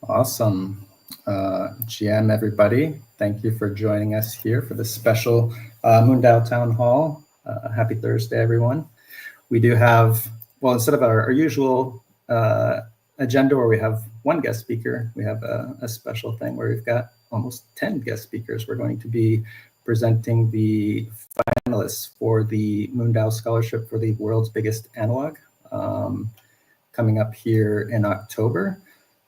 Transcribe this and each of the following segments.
Awesome. GM, everybody, thank you for joining us here for this special MoonDAO Town Hall. Happy Thursday, everyone. We do have, well, instead of our usual agenda where we have one guest speaker, we have a special thing where we've got almost 10 guest speakers. We're going to be presenting the finalists for the MoonDAO Scholarship for the World's Biggest Analog, coming up here in October.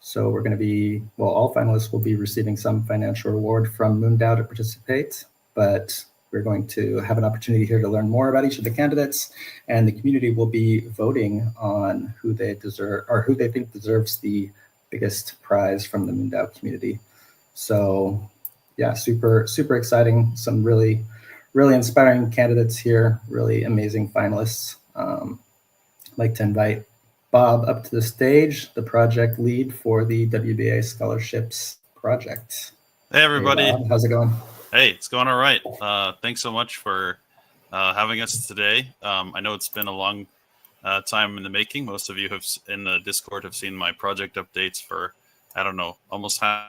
So we're going to be, well, all finalists will be receiving some financial reward from MoonDAO to participate, but we're going to have an opportunity here to learn more about each of the candidates, and the community will be voting on who they deserve or who they think deserves the biggest prize from the MoonDAO community. So yeah, super exciting. Some really inspiring candidates here, really amazing finalists. I'd like to invite Bob up to the stage, the project lead for the WBA Scholarships Project. Hey, everybody. Hey, Bob, how's it going? Hey, it's going all right. Thanks so much for having us today. I know it's been a long time in the making. Most of you have in the Discord have seen my project updates for, I don't know, almost half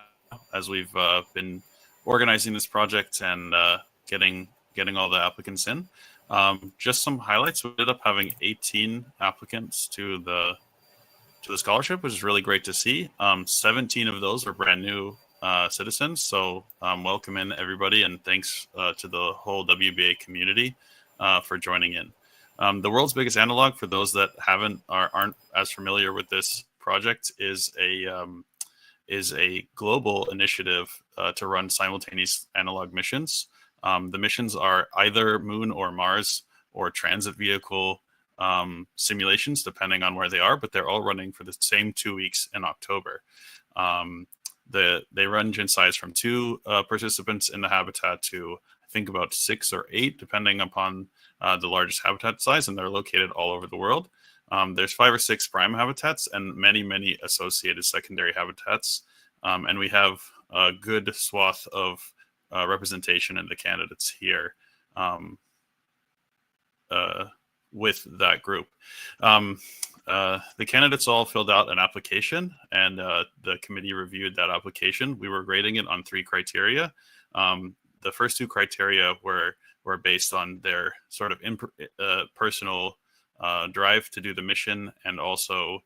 as we've been organizing this project and getting all the applicants in. Just some highlights. We ended up having 18 applicants to the scholarship, which is really great to see. 17 of those are brand new citizens. So welcome in, everybody, and thanks to the whole WBA community for joining in. The World's Biggest Analog, for those that aren't as familiar with this project, is a global initiative to run simultaneous analog missions. The missions are either Moon or Mars or transit vehicle simulations, depending on where they are, but they're all running for the same 2 weeks in October. They range in size from 2 participants in the habitat to, I think, about 6 or 8, depending upon the largest habitat size, and they're located all over the world. There's 5 or 6 prime habitats and many associated secondary habitats, and we have a good swath of representation in the candidates here with that group. The candidates all filled out an application, and the committee reviewed that application. We were grading it on 3 criteria. The first 2 criteria were based on their sort of personal drive to do the mission, and also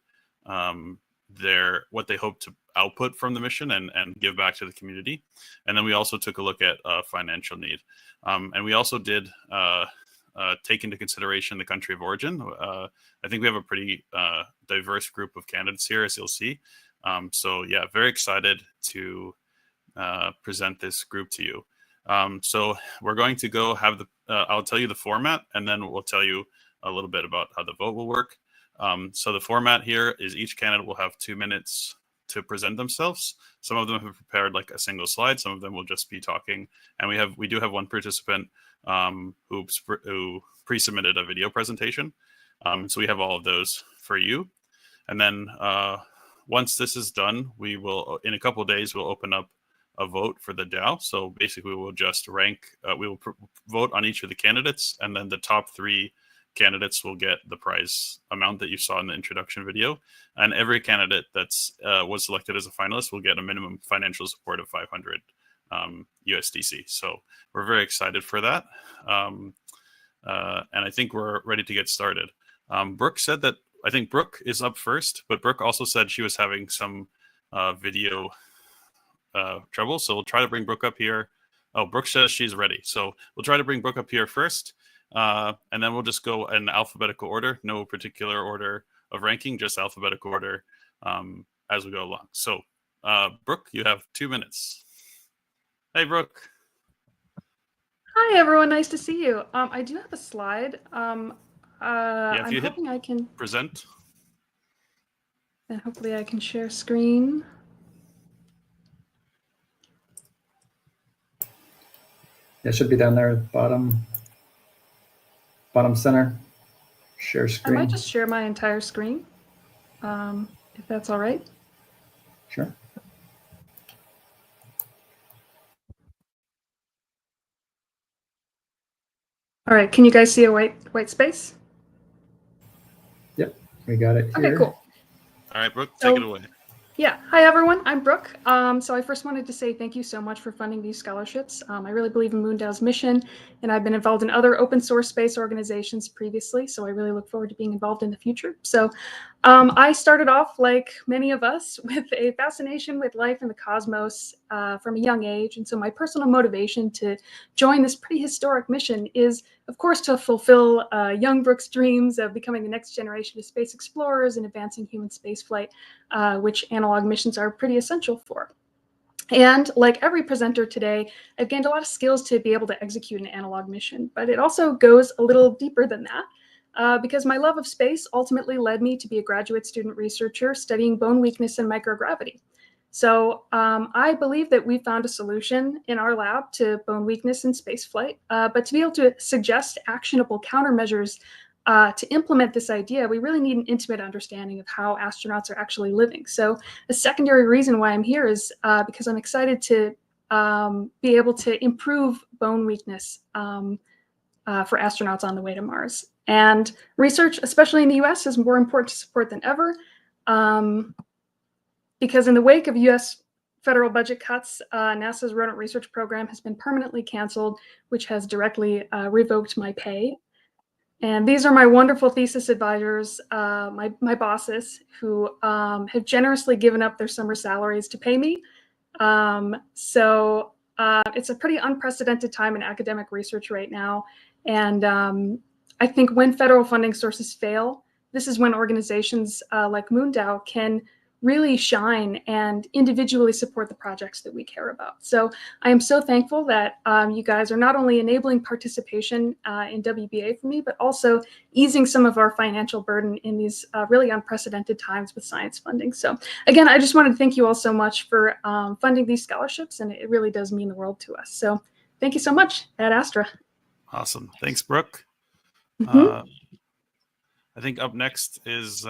what they hope to output from the mission and give back to the community. And then we also took a look at financial need. And we also did take into consideration the country of origin. I think we have a pretty diverse group of candidates here, as you'll see. So yeah, very excited to present this group to you. So we're going to go have I'll tell you the format, and then we'll tell you a little bit about how the vote will work. So the format here is each candidate will have 2 minutes to present themselves. Some of them have prepared like a single slide. Some of them will just be talking. And we do have one participant who pre-submitted a video presentation. So we have all of those for you. And then once this is done, we will, in a couple of days, we'll open up a vote for the DAO. So basically we'll just rank, we will vote on each of the candidates, and then the top 3 candidates will get the prize amount that you saw in the introduction video. And every candidate that's was selected as a finalist will get a minimum financial support of 500 USDC. So we're very excited for that. And I think we're ready to get started. Brooke said that, I think Brooke is up first, but Brooke also said she was having some video trouble. So we'll try to bring Brooke up here. Oh, Brooke says she's ready. So we'll try to bring Brooke up here first. And then we'll just go in alphabetical order, no particular order of ranking, just alphabetical order as we go along. So, Brooke, you have 2 minutes. Hey, Brooke. Hi, everyone. Nice to see you. I do have a slide. Yeah, if you I'm hoping I can present. And hopefully I can share screen. It should be down there at the bottom center. Share screen. I might just share my entire screen, if that's all right. Sure. All right. Can you guys see a white space? Yep, we got it here. Okay, cool. All right, Brooke, take it away. Yeah. Hi, everyone. I'm Brooke. So I first wanted to say thank you so much for funding these scholarships. I really believe in MoonDAO's mission, and I've been involved in other open source space organizations previously, so I really look forward to being involved in the future. So I started off, like many of us, with a fascination with life and the cosmos from a young age. And so my personal motivation to join this pretty historic mission is, of course, to fulfill young Brooke's dreams of becoming the next generation of space explorers and advancing human spaceflight, which analog missions are pretty essential for. And like every presenter today, I've gained a lot of skills to be able to execute an analog mission, but it also goes a little deeper than that. Because my love of space ultimately led me to be a graduate student researcher studying bone weakness and microgravity. So I believe that we found a solution in our lab to bone weakness in spaceflight, but to be able to suggest actionable countermeasures to implement this idea, we really need an intimate understanding of how astronauts are actually living. So a secondary reason why I'm here is because I'm excited to be able to improve bone weakness for astronauts on the way to Mars. And research, especially in the US, is more important to support than ever, because in the wake of US federal budget cuts, NASA's rodent research program has been permanently canceled, which has directly revoked my pay. And these are my wonderful thesis advisors, my bosses, who have generously given up their summer salaries to pay me. So it's a pretty unprecedented time in academic research right now. And I think when federal funding sources fail, this is when organizations like MoonDAO can really shine and individually support the projects that we care about. So I am so thankful that you guys are not only enabling participation in WBA for me, but also easing some of our financial burden in these really unprecedented times with science funding. So again, I just wanted to thank you all so much for funding these scholarships, and it really does mean the world to us. So thank you so much, Ad Astra. Awesome. Thanks, Brooke. Mm-hmm. I think up next is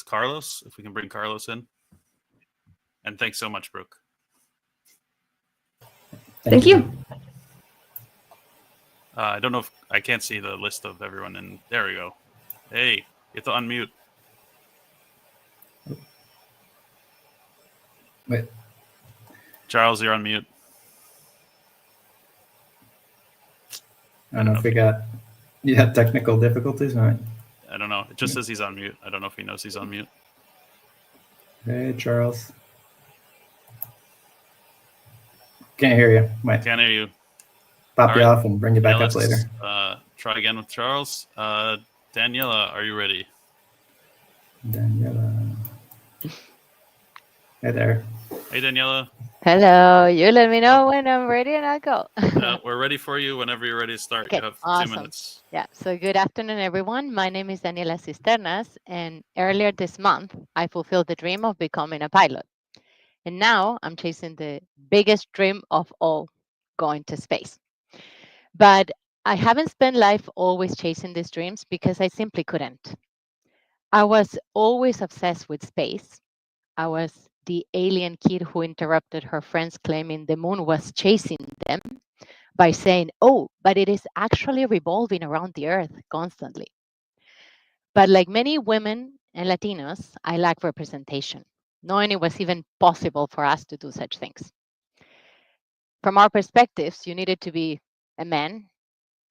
Carlos, if we can bring Carlos in. And thanks so much, Brooke. Thank you. I don't know if I can't see the list of everyone, and there we go. Hey, you have to unmute. Wait. Charles, you're on mute. I don't know if you had technical difficulties. All right. I don't know. It just says he's on mute. I don't know if he knows he's on mute. Hey, Charles. Can't hear you. Wait. Can't hear you. Pop you off and bring you back up later. Try again with Charles. Daniela, are you ready? Daniela. Hey there. Hey, Daniela. Hello. You let me know when I'm ready and I'll go. We're ready for you whenever you're ready to start. Okay, You have awesome. 2 minutes. Yeah. So good afternoon, everyone. My name is Daniela Cisternas, and earlier this month, I fulfilled the dream of becoming a pilot. And now I'm chasing the biggest dream of all, going to space. But I haven't spent life always chasing these dreams because I simply couldn't. I was always obsessed with space. I was the alien kid who interrupted her friends claiming the moon was chasing them by saying, oh, but it is actually revolving around the earth constantly. But like many women and Latinos, I lack representation, knowing it was even possible for us to do such things. From our perspectives, you needed to be a man,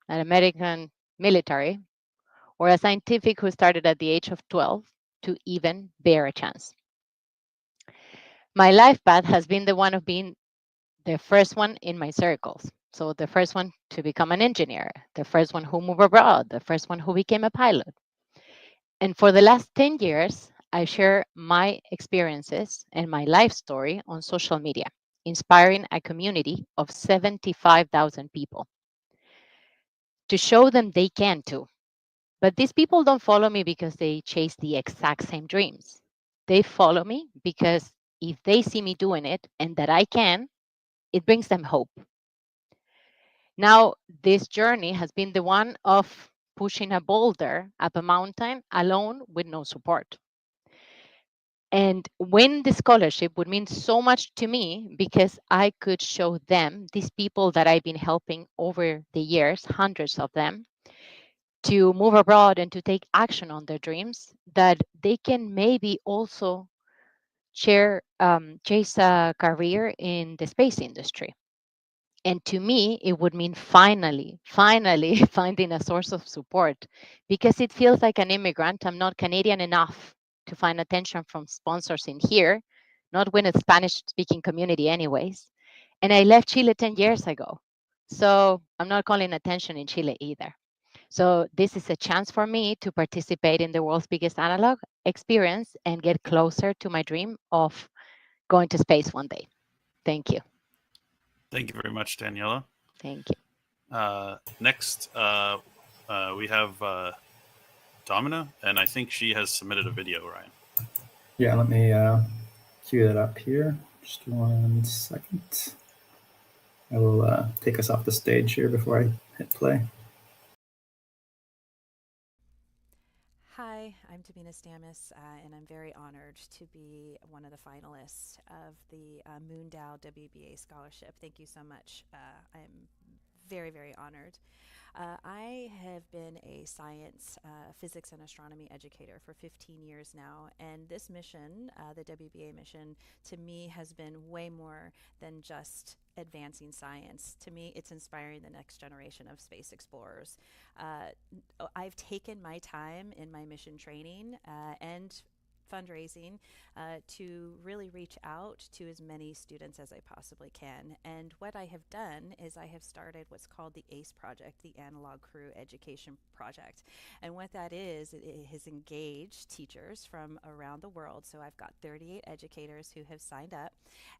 an American military, or a scientific who started at the age of 12 to even bear a chance. My life path has been the one of being the first one in my circles. So the first one to become an engineer, the first one who moved abroad, the first one who became a pilot. And for the last 10 years, I share my experiences and my life story on social media, inspiring a community of 75,000 people to show them they can too. But these people don't follow me because they chase the exact same dreams. They follow me because if they see me doing it and that I can, it brings them hope. Now, this journey has been the one of pushing a boulder up a mountain alone with no support. And winning the scholarship would mean so much to me because I could show them, these people that I've been helping over the years, hundreds of them, to move abroad and to take action on their dreams, that they can maybe also chase a career in the space industry. And to me, it would mean finally finding a source of support, because it feels like an immigrant. I'm not Canadian enough to find attention from sponsors in here, not with a Spanish speaking community, anyways. And I left Chile 10 years ago. So I'm not calling attention in Chile either. So this is a chance for me to participate in the world's biggest analog experience and get closer to my dream of going to space one day. Thank you. Thank you very much, Daniela. Thank you. Next, we have Domina, and I think she has submitted a video, Ryan. Yeah, let me cue that up here. Just 1 second. I will take us off the stage here before I hit play. Hi, I'm Domina Stamis, and I'm very honored to be one of the finalists of the MoonDAO WBA Scholarship. Thank you so much. I'm very, very honored. I have been a science, physics, and astronomy educator for 15 years now, and this mission, the WBA mission, to me has been way more than just advancing science. To me, it's inspiring the next generation of space explorers. I've taken my time in my mission training and fundraising to really reach out to as many students as I possibly can. And what I have done is I have started what's called the ACE project, the Analog Crew Education Project. And what that is, it has engaged teachers from around the world. So I've got 38 educators who have signed up,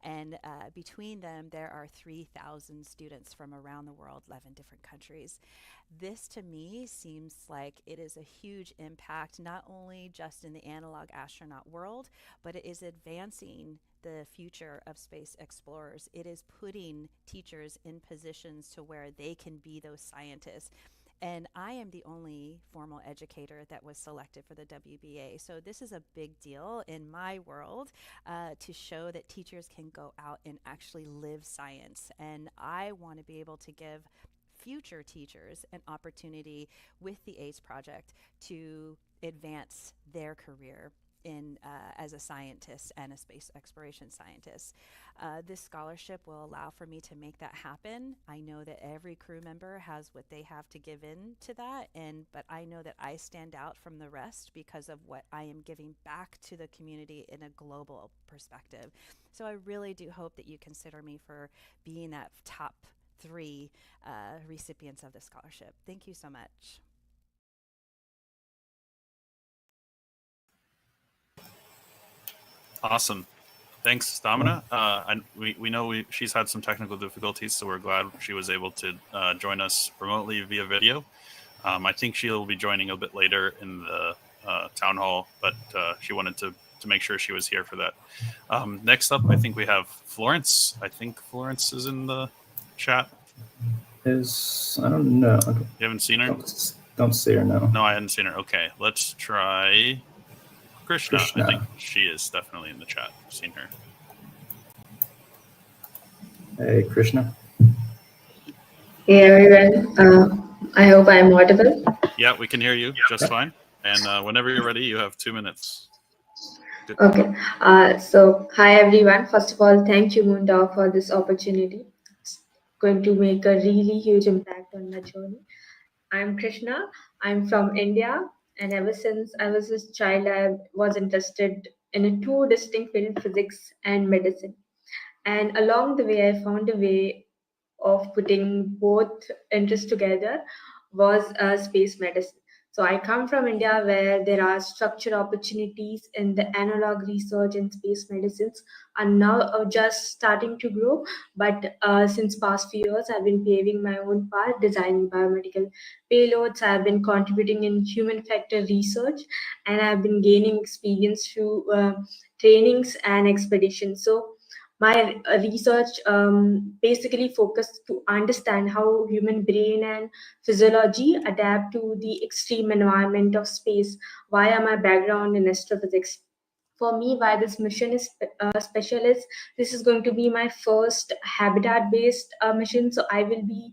and between them there are 3,000 students from around the world, 11 different countries. This to me seems like it is a huge impact, not only just in the analog astronaut world, but it is advancing the future of space explorers. It is putting teachers in positions to where they can be those scientists. And I am the only formal educator that was selected for the WBA. So this is a big deal in my world to show that teachers can go out and actually live science. And I want to be able to give future teachers an opportunity with the ACE project to advance their career in as a scientist and a space exploration scientist. This scholarship will allow for me to make that happen. I know that every crew member has what they have to give in to that, but I know that I stand out from the rest because of what I am giving back to the community in a global perspective. So I really do hope that you consider me for being that top 3 recipients of the scholarship. Thank you so much. Awesome. Thanks, Domina. And we know she's had some technical difficulties, so we're glad she was able to join us remotely via video. I think she'll be joining a bit later in the town hall, but she wanted to make sure she was here for that. Next up, I think we have Florence. I think Florence is in the chat. I don't know. You haven't seen her? Don't see her, no. No, I hadn't seen her. Okay, let's try Krishna. I think she is definitely in the chat. I've seen her. Hey, Krishna. Hey, everyone. I hope I'm audible. Yeah, we can hear you just fine. And whenever you're ready, you have 2 minutes. Good. Okay. So, hi, everyone. First of all, thank you, MoonDAO, for this opportunity. It's going to make a really huge impact on my journey. I'm Krishna. I'm from India. And ever since I was a child, I was interested in 2 distinct fields, physics and medicine. And along the way, I found a way of putting both interests together was space medicine. So I come from India, where there are structured opportunities in the analog research and space medicines are now just starting to grow. But since past few years, I've been paving my own path, designing biomedical payloads. I've been contributing in human factor research, and I've been gaining experience through trainings and expeditions. So my research basically focused to understand how human brain and physiology adapt to the extreme environment of space via my background in astrophysics. For me, why this mission is special is this is going to be my first habitat-based mission. So I will be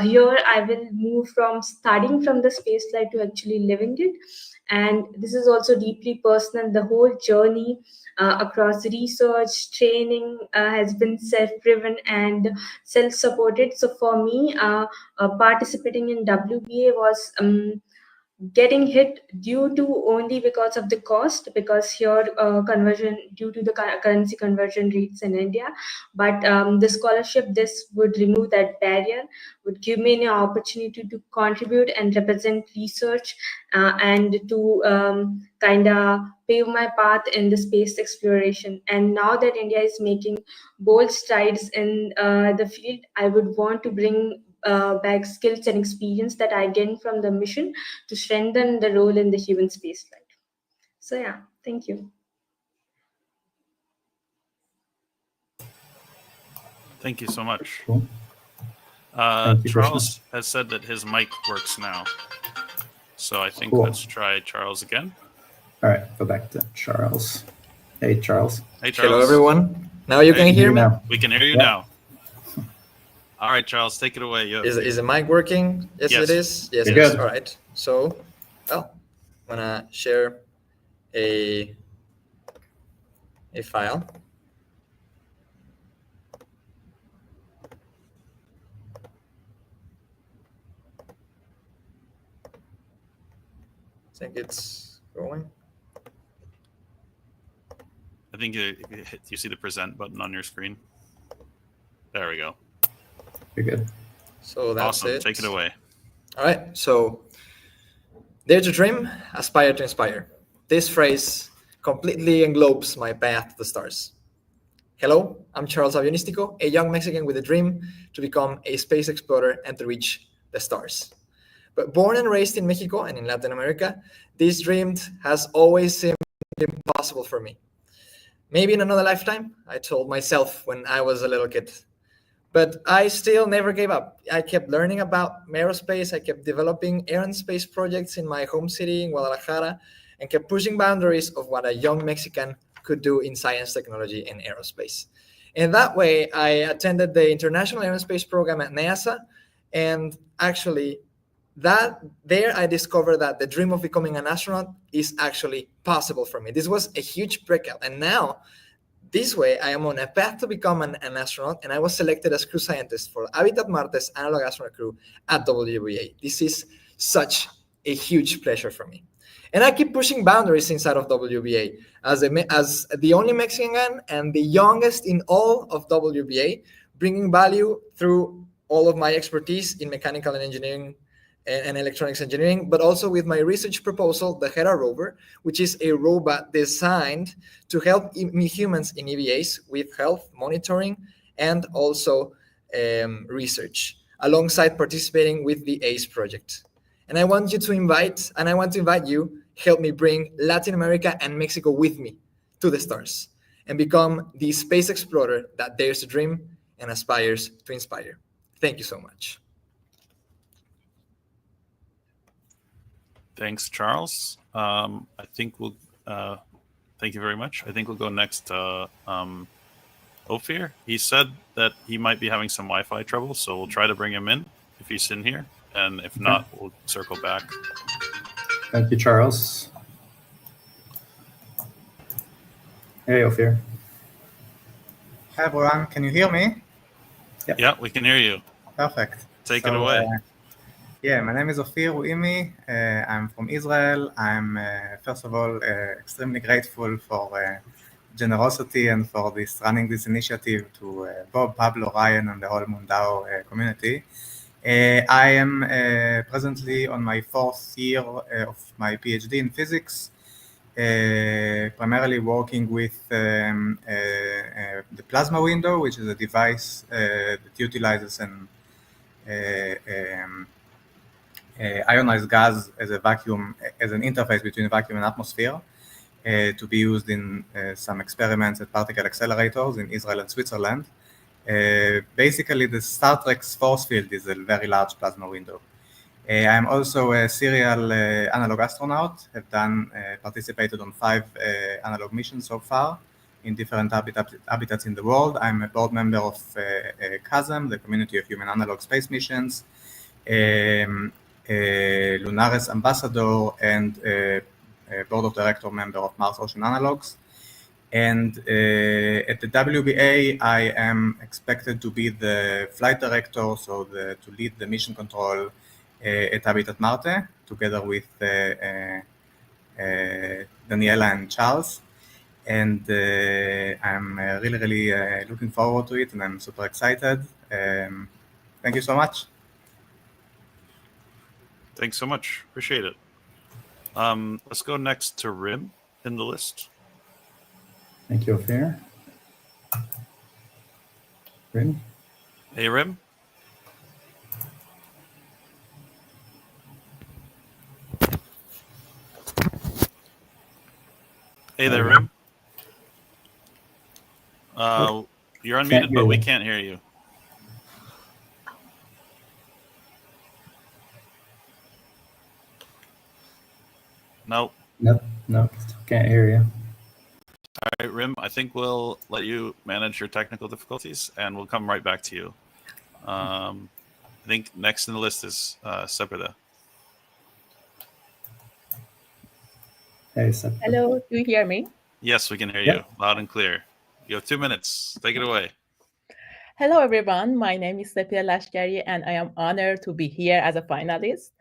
here. I will move from studying from the space flight to actually living it. And this is also deeply personal. The whole journey across research, training has been self-driven and self-supported. So for me, participating in WBA was getting hit due to only because of the cost, because here conversion due to the currency conversion rates in India. But the scholarship, this would remove that barrier, would give me an opportunity to contribute and represent research and to kind of pave my path in the space exploration. And now that India is making bold strides in the field, I would want to bring back skills and experience that I gained from the mission to strengthen the role in the human spaceflight. So yeah, thank you. Thank you so much. Cool. Thank you, Charles has said that his mic works now. So I think Cool. let's try Charles again. All right, go back to Charles. Hey, Charles. Hey, Charles. Hello, everyone. Now you can Hey, hear me? now. We can hear you Yeah. now. All right, Charles, take it away. You have- Is the mic working? Yes, Yes. it is. Yes, You're it is. good. All right. So, well, I'm gonna share a file. I think it's going. I think you see the present button on your screen. There we go. You're good. So that's Awesome. it. Take it away. All right. So, dare to dream, aspire to inspire. This phrase completely englobes my path to the stars. Hello, I'm Charles Avionistico, a young Mexican with a dream to become a space explorer and to reach the stars. But born and raised in Mexico and in Latin America, this dream has always seemed impossible for me. Maybe in another lifetime, I told myself when I was a little kid. But I still never gave up. I kept learning about aerospace. I kept developing air and space projects in my home city in Guadalajara and kept pushing boundaries of what a young Mexican could do in science, technology, and aerospace. And that way, I attended the International Aerospace Program at NASA. And actually, there I discovered that the dream of becoming an astronaut is actually possible for me. This was a huge breakout. And now, this way, I am on a path to become an astronaut, and I was selected as crew scientist for Habitat Marte's analog astronaut crew at WBA. This is such a huge pleasure for me. And I keep pushing boundaries inside of WBA as the only Mexican and the youngest in all of WBA, bringing value through all of my expertise in mechanical and engineering and electronics engineering, but also with my research proposal, the Hera rover, which is a robot designed to help humans in EVAs with health monitoring and also research, alongside participating with the ACE project. And I want to invite you, help me bring Latin America and Mexico with me to the stars and become the space explorer that dares to dream and aspires to inspire. Thank you so much. Thanks, Charles. I think we'll. Thank you very much. I think we'll go next to Ophir. He said that he might be having some Wi-Fi trouble, so we'll try to bring him in if he's in here, and if not, we'll circle back. Thank you, Charles. Hey, Ophir. Hi everyone, can you hear me? Yeah, we can hear you. Perfect. Take it away. Yeah, my name is Ophir Uimi. I'm from Israel. I'm, first of all, extremely grateful for generosity and for running this initiative to Bob, Pablo, Ryan, and the whole MoonDAO community. I am presently on my 4th year of my PhD in physics, primarily working with the plasma window, which is a device that utilizes an ionized gas as a vacuum, as an interface between vacuum and atmosphere, to be used in some experiments at particle accelerators in Israel and Switzerland. Basically, the Star Trek's force field is a very large plasma window. I'm also a serial analog astronaut. Have participated on 5 analog missions so far in different habitats in the world. I'm a board member of CASM, the Community of Human Analog Space Missions, Lunares Ambassador, and a board of director member of Mars Ocean Analogs. And at the WBA, I am expected to be the flight director, so to lead the mission control at Habitat Marte, together with Daniela and Charles. And I'm really looking forward to it, and I'm super excited. Thank you so much. Thanks so much. Appreciate it. Let's go next to Rim in the list. Thank you, Ophir. Rim? Hey, Rim. Hey there, Rim. You're unmuted, but we can't hear you. Nope. Nope, can't hear you. All right, Rim, I think we'll let you manage your technical difficulties, and we'll come right back to you. I think next in the list is Sepida. Hey, Sepida. Hello, do you hear me? Yes, we can hear you loud and clear. You have 2 minutes. Take it away. Hello, everyone. My name is Sepia Lashkari, and I am honored to be here as a finalist.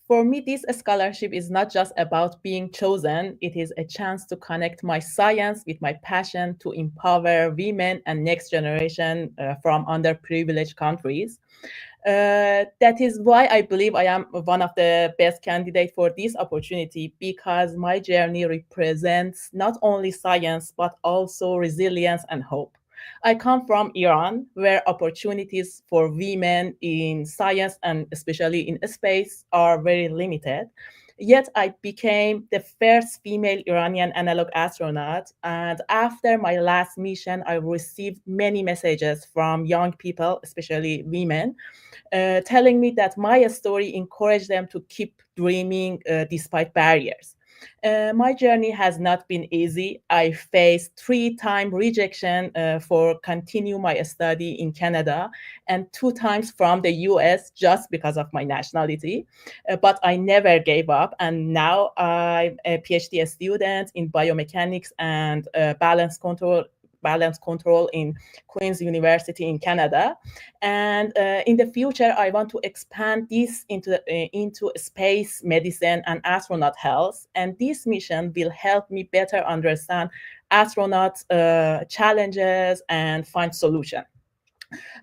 For me, this scholarship is not just about being chosen. It is a chance to connect my science with my passion to empower women and next generation from underprivileged countries. That is why I believe I am one of the best candidates for this opportunity, because my journey represents not only science, but also resilience and hope. I come from Iran, where opportunities for women in science and especially in space are very limited. Yet I became the first female Iranian analog astronaut. And after my last mission, I received many messages from young people, especially women, telling me that my story encouraged them to keep dreaming despite barriers. My journey has not been easy. I faced 3-time rejection for continue my study in Canada, and 2 times from the US just because of my nationality. But I never gave up, and now I'm a PhD student in biomechanics and balance control in Queen's University in Canada. And in the future, I want to expand this into space medicine and astronaut health. And this mission will help me better understand astronauts' challenges and find solutions.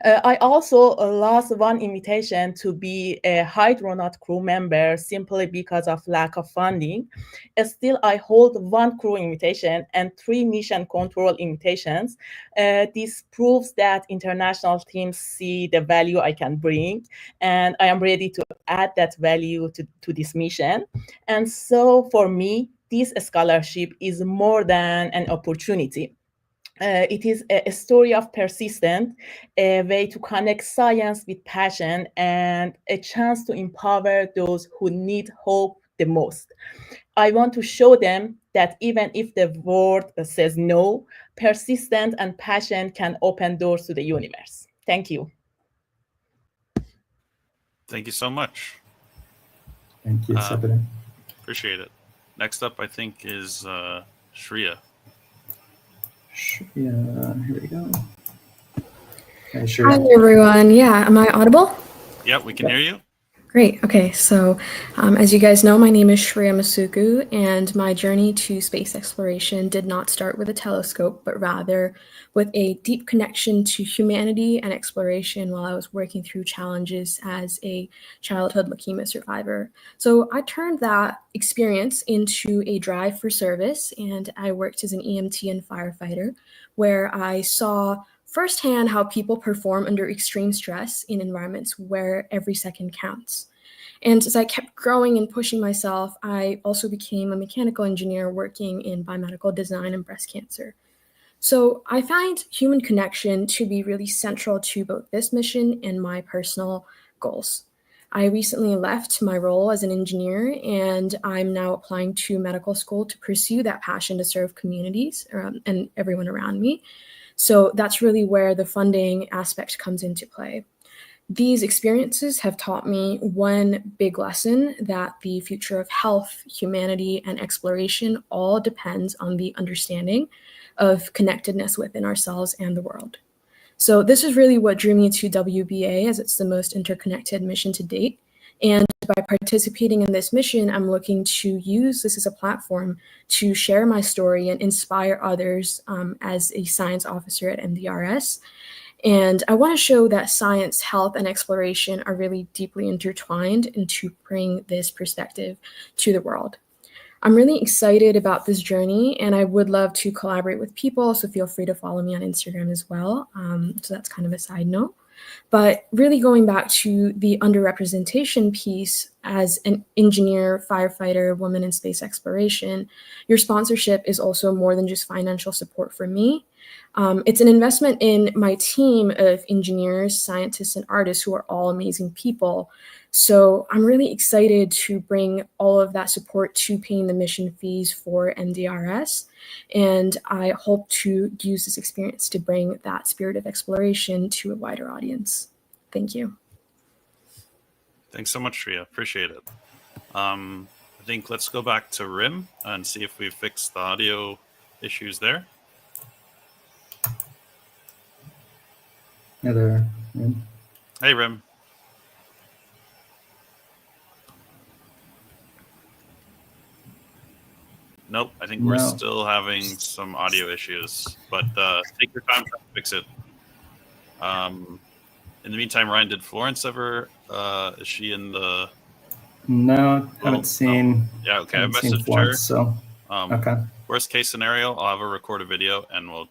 I also lost one invitation to be a hydronaut crew member simply because of lack of funding. Still, I hold 1 crew invitation and 3 mission control invitations. This proves that international teams see the value I can bring, and I am ready to add that value to this mission. And so for me, this scholarship is more than an opportunity. It is a story of persistence, a way to connect science with passion, and a chance to empower those who need hope the most. I want to show them that even if the world says no, persistence and passion can open doors to the universe. Thank you. Thank you so much. Thank you, Sepida. Appreciate it. Next up, I think, is Shreya. Yeah, here we go. Hi, everyone. Yeah, am I audible? Yeah, we can hear you. Great. Okay, so as you guys know, my name is Shreya Masuku, and my journey to space exploration did not start with a telescope, but rather with a deep connection to humanity and exploration while I was working through challenges as a childhood leukemia survivor. So I turned that experience into a drive for service, and I worked as an EMT and firefighter, where I saw firsthand how people perform under extreme stress in environments where every second counts. And as I kept growing and pushing myself, I also became a mechanical engineer working in biomedical design and breast cancer. So I find human connection to be really central to both this mission and my personal goals. I recently left my role as an engineer, and I'm now applying to medical school to pursue that passion to serve communities and everyone around me. So that's really where the funding aspect comes into play. These experiences have taught me one big lesson, that the future of health, humanity, and exploration all depends on the understanding of connectedness within ourselves and the world. So this is really what drew me to WBA, as it's the most interconnected mission to date. And by participating in this mission, I'm looking to use this as a platform to share my story and inspire others as a science officer at MDRS. And I want to show that science, health, and exploration are really deeply intertwined, and to bring this perspective to the world. I'm really excited about this journey, and I would love to collaborate with people, so feel free to follow me on Instagram as well. So that's kind of a side note. But really going back to the underrepresentation piece, as an engineer, firefighter, woman in space exploration, your sponsorship is also more than just financial support for me. It's an investment in my team of engineers, scientists, and artists who are all amazing people. So I'm really excited to bring all of that support to paying the mission fees for MDRS. And I hope to use this experience to bring that spirit of exploration to a wider audience. Thank you. Thanks so much, Shreya. Appreciate it. I think let's go back to Rim and see if we've fixed the audio issues there. Hey there, Rim. Hey, Rim. Nope, I think we're still having some audio issues, but take your time to fix it. In the meantime, Ryan, did Florence ever, is she in the... No, haven't seen. No. Yeah, okay, I Haven't seen messaged Florence, her. so okay. Worst case scenario, I'll have her record a video and we'll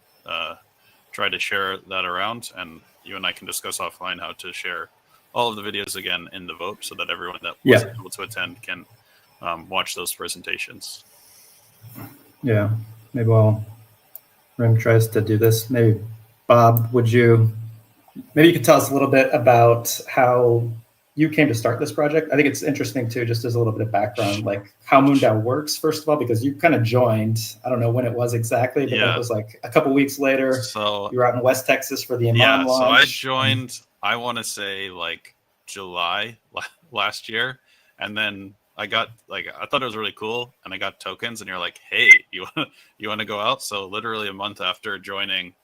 try to share that around, and you and I can discuss offline how to share all of the videos again in the vote, so that everyone that wasn't able to attend can watch those presentations. Yeah, maybe while Rim tries to do this, maybe Bob, maybe you could tell us a little bit about how you came to start this project. I think it's interesting too, just as a little bit of background, like how MoonDAO works, first of all, because you kind of joined, I don't know when it was exactly, but it was like a couple weeks later. So you were out in West Texas for the Iman launch. So I joined, I want to say like July last year. And then I got I thought it was really cool, and I got tokens, and you're like, hey, you want to go out? So literally a month after joining,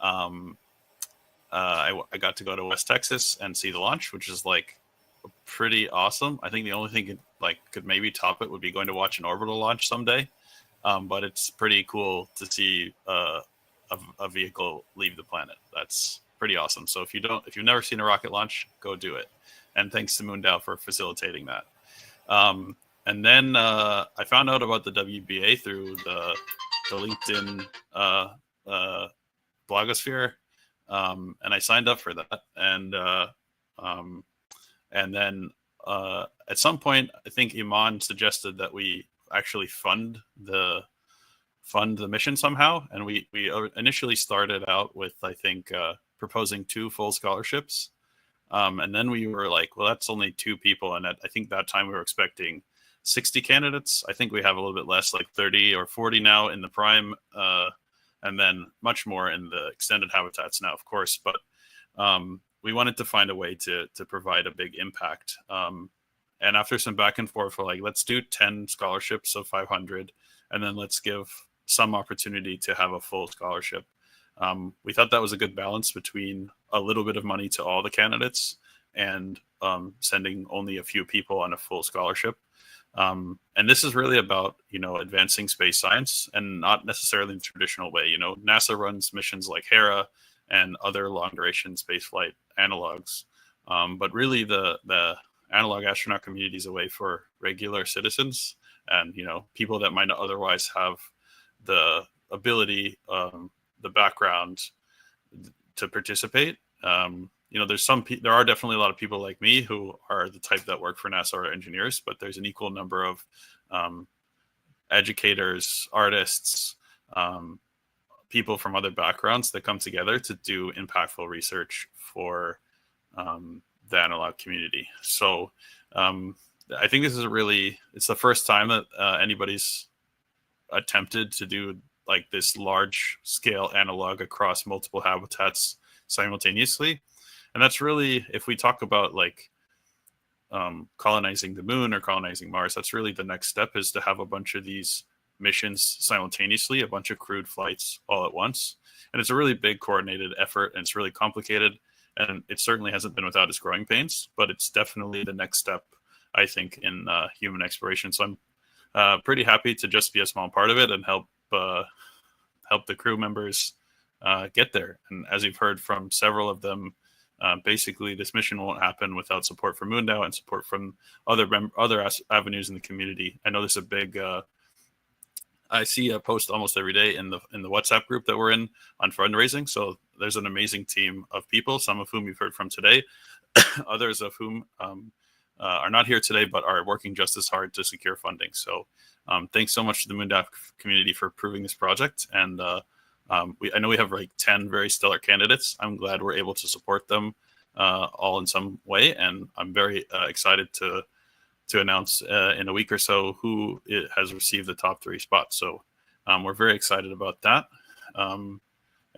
I got to go to West Texas and see the launch, which is like pretty awesome. I think the only thing could maybe top it would be going to watch an orbital launch someday. But it's pretty cool to see a vehicle leave the planet. That's pretty awesome. So if you've never seen a rocket launch, go do it. And thanks to MoonDAO for facilitating that. And then I found out about the WBA through the LinkedIn blogosphere, and I signed up for that. And then at some point, I think Iman suggested that we actually fund the mission somehow, and we initially started out with, I think, proposing 2 full scholarships. And then we were like, well, that's only 2 people. And I think that time we were expecting 60 candidates. I think we have a little bit less, like 30 or 40 now in the prime, and then much more in the extended habitats now, of course. But we wanted to find a way to provide a big impact. And after some back and forth, we're like, let's do 10 scholarships of 500, and then let's give some opportunity to have a full scholarship. We thought that was a good balance between a little bit of money to all the candidates and sending only a few people on a full scholarship. And this is really about, advancing space science, and not necessarily in the traditional way. NASA runs missions like Hera and other long duration spaceflight analogs. But really the analog astronaut community is a way for regular citizens and, people that might not otherwise have the ability, the background to participate. There are definitely a lot of people like me who are the type that work for NASA or engineers, but there's an equal number of educators, artists, people from other backgrounds that come together to do impactful research for the analog community. So I think this is it's the first time that anybody's attempted to do like this large scale analog across multiple habitats simultaneously. And that's really, if we talk about like colonizing the moon or colonizing Mars, that's really the next step, is to have a bunch of these missions simultaneously, a bunch of crewed flights all at once. And it's a really big coordinated effort, and it's really complicated, and it certainly hasn't been without its growing pains, but it's definitely the next step, I think, in human exploration. So I'm pretty happy to just be a small part of it and help the crew members get there. And as you've heard from several of them, basically this mission won't happen without support from MoonDAO and support from other avenues in the community. I know there's a big I see a post almost every day in the WhatsApp group that we're in on fundraising. So there's an amazing team of people, some of whom you've heard from today, others of whom are not here today, but are working just as hard to secure funding. So thanks so much to the MoonDAO community for approving this project. And I know we have like 10 very stellar candidates. I'm glad we're able to support them all in some way. And I'm very excited to announce in a week or so who has received the top 3 spots. So we're very excited about that. And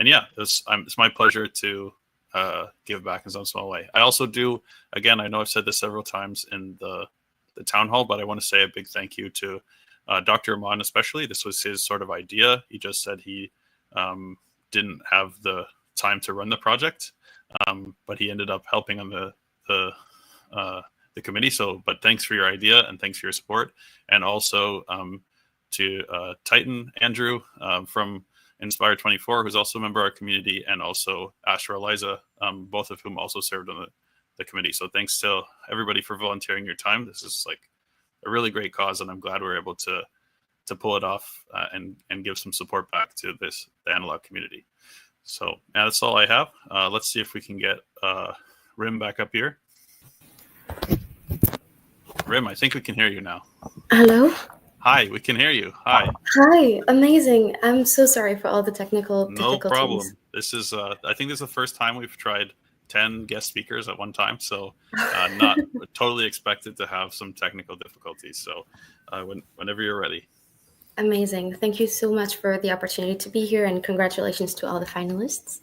yeah, it's my pleasure to give back in some small way. I also do, again, I know I've said this several times in the town hall, but I want to say a big thank you to Dr. Aman especially. This was his sort of idea. He just said he didn't have the time to run the project, but he ended up helping on the committee. So, but thanks for your idea and thanks for your support. And also to Titan Andrew from Inspire 24, who's also a member of our community, and also Asher Eliza, both of whom also served on the committee. So thanks to everybody for volunteering your time. This is like a really great cause, and I'm glad we're able to pull it off and give some support back to the analog community. So yeah, that's all I have. Let's see if we can get Rim back up here. Rim, I think we can hear you now. Hello? Hi, we can hear you. Hi. Hi, amazing. I'm so sorry for all the technical No difficulties. problem. This is, I think this is the first time we've tried 10 guest speakers at one time, so not totally expected to have some technical difficulties. So whenever you're ready. Amazing. Thank you so much for the opportunity to be here, and congratulations to all the finalists.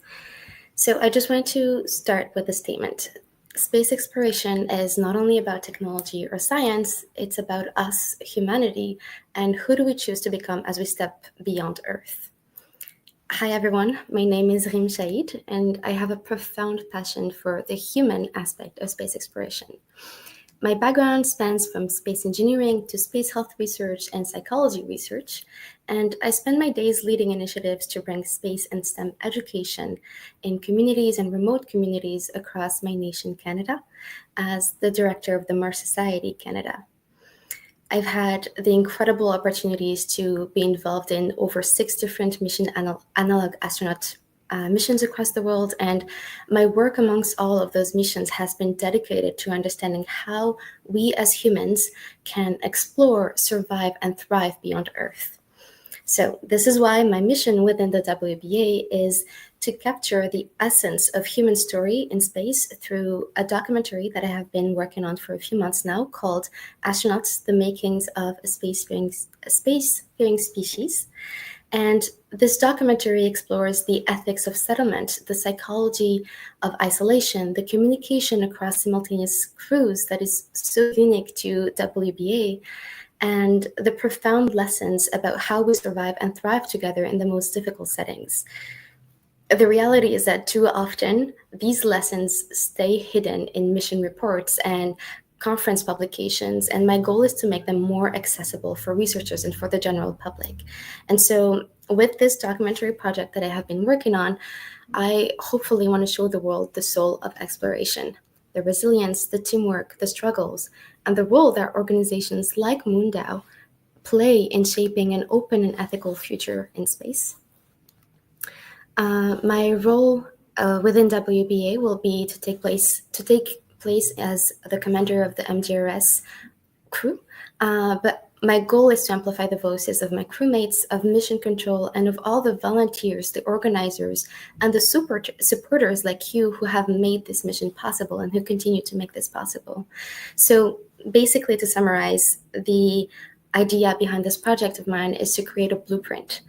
So I just wanted to start with a statement. Space exploration is not only about technology or science, it's about us, humanity, and who do we choose to become as we step beyond Earth. Hi, everyone. My name is Rim Said, and I have a profound passion for the human aspect of space exploration. My background spans from space engineering to space health research and psychology research, and I spend my days leading initiatives to bring space and STEM education in communities and remote communities across my nation, Canada, as the director of the Mars Society Canada. I've had the incredible opportunities to be involved in over 6 different mission analog astronaut missions across the world, and my work amongst all of those missions has been dedicated to understanding how we as humans can explore, survive, and thrive beyond Earth. So this is why my mission within the WBA is to capture the essence of human story in space through a documentary that I have been working on for a few months now called Astronauts, the Makings of a Spacefaring Species. And this documentary explores the ethics of settlement, the psychology of isolation, the communication across simultaneous crews that is so unique to WBA, and the profound lessons about how we survive and thrive together in the most difficult settings. The reality is that too often, these lessons stay hidden in mission reports and conference publications, and my goal is to make them more accessible for researchers and for the general public. And so with this documentary project that I have been working on, I hopefully want to show the world the soul of exploration, the resilience, the teamwork, the struggles, and the role that organizations like MoonDAO play in shaping an open and ethical future in space. My role within WBA will be to take place as the commander of the MGRS crew, but my goal is to amplify the voices of my crewmates, of mission control, and of all the volunteers, the organizers, and the supporters like you who have made this mission possible and who continue to make this possible. So basically, to summarize, the idea behind this project of mine is to create a blueprint,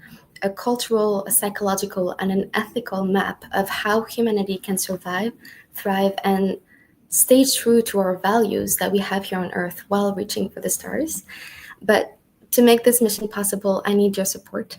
a cultural, a psychological, and an ethical map of how humanity can survive, thrive, and stay true to our values that we have here on Earth while reaching for the stars. But to make this mission possible, I need your support.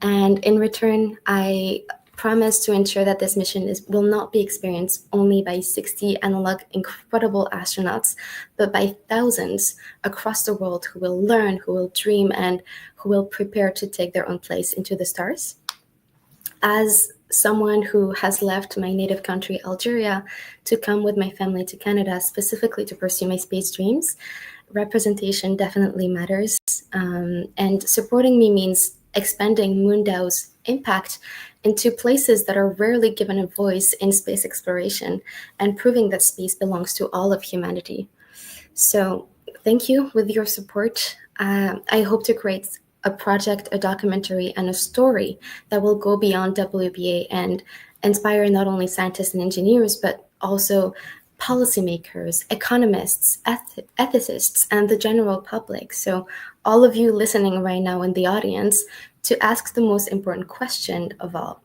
And in return, I promise to ensure that this mission will not be experienced only by 60 analog incredible astronauts, but by thousands across the world who will learn, who will dream, and who will prepare to take their own place into the stars. As someone who has left my native country, Algeria, to come with my family to Canada specifically to pursue my space dreams, representation definitely matters. And supporting me means expanding MoonDAO's impact into places that are rarely given a voice in space exploration and proving that space belongs to all of humanity. So thank you. With your support, I hope to create a project, a documentary, and a story that will go beyond WBA and inspire not only scientists and engineers, but also policymakers, economists, ethicists, and the general public. So all of you listening right now in the audience, to ask the most important question of all.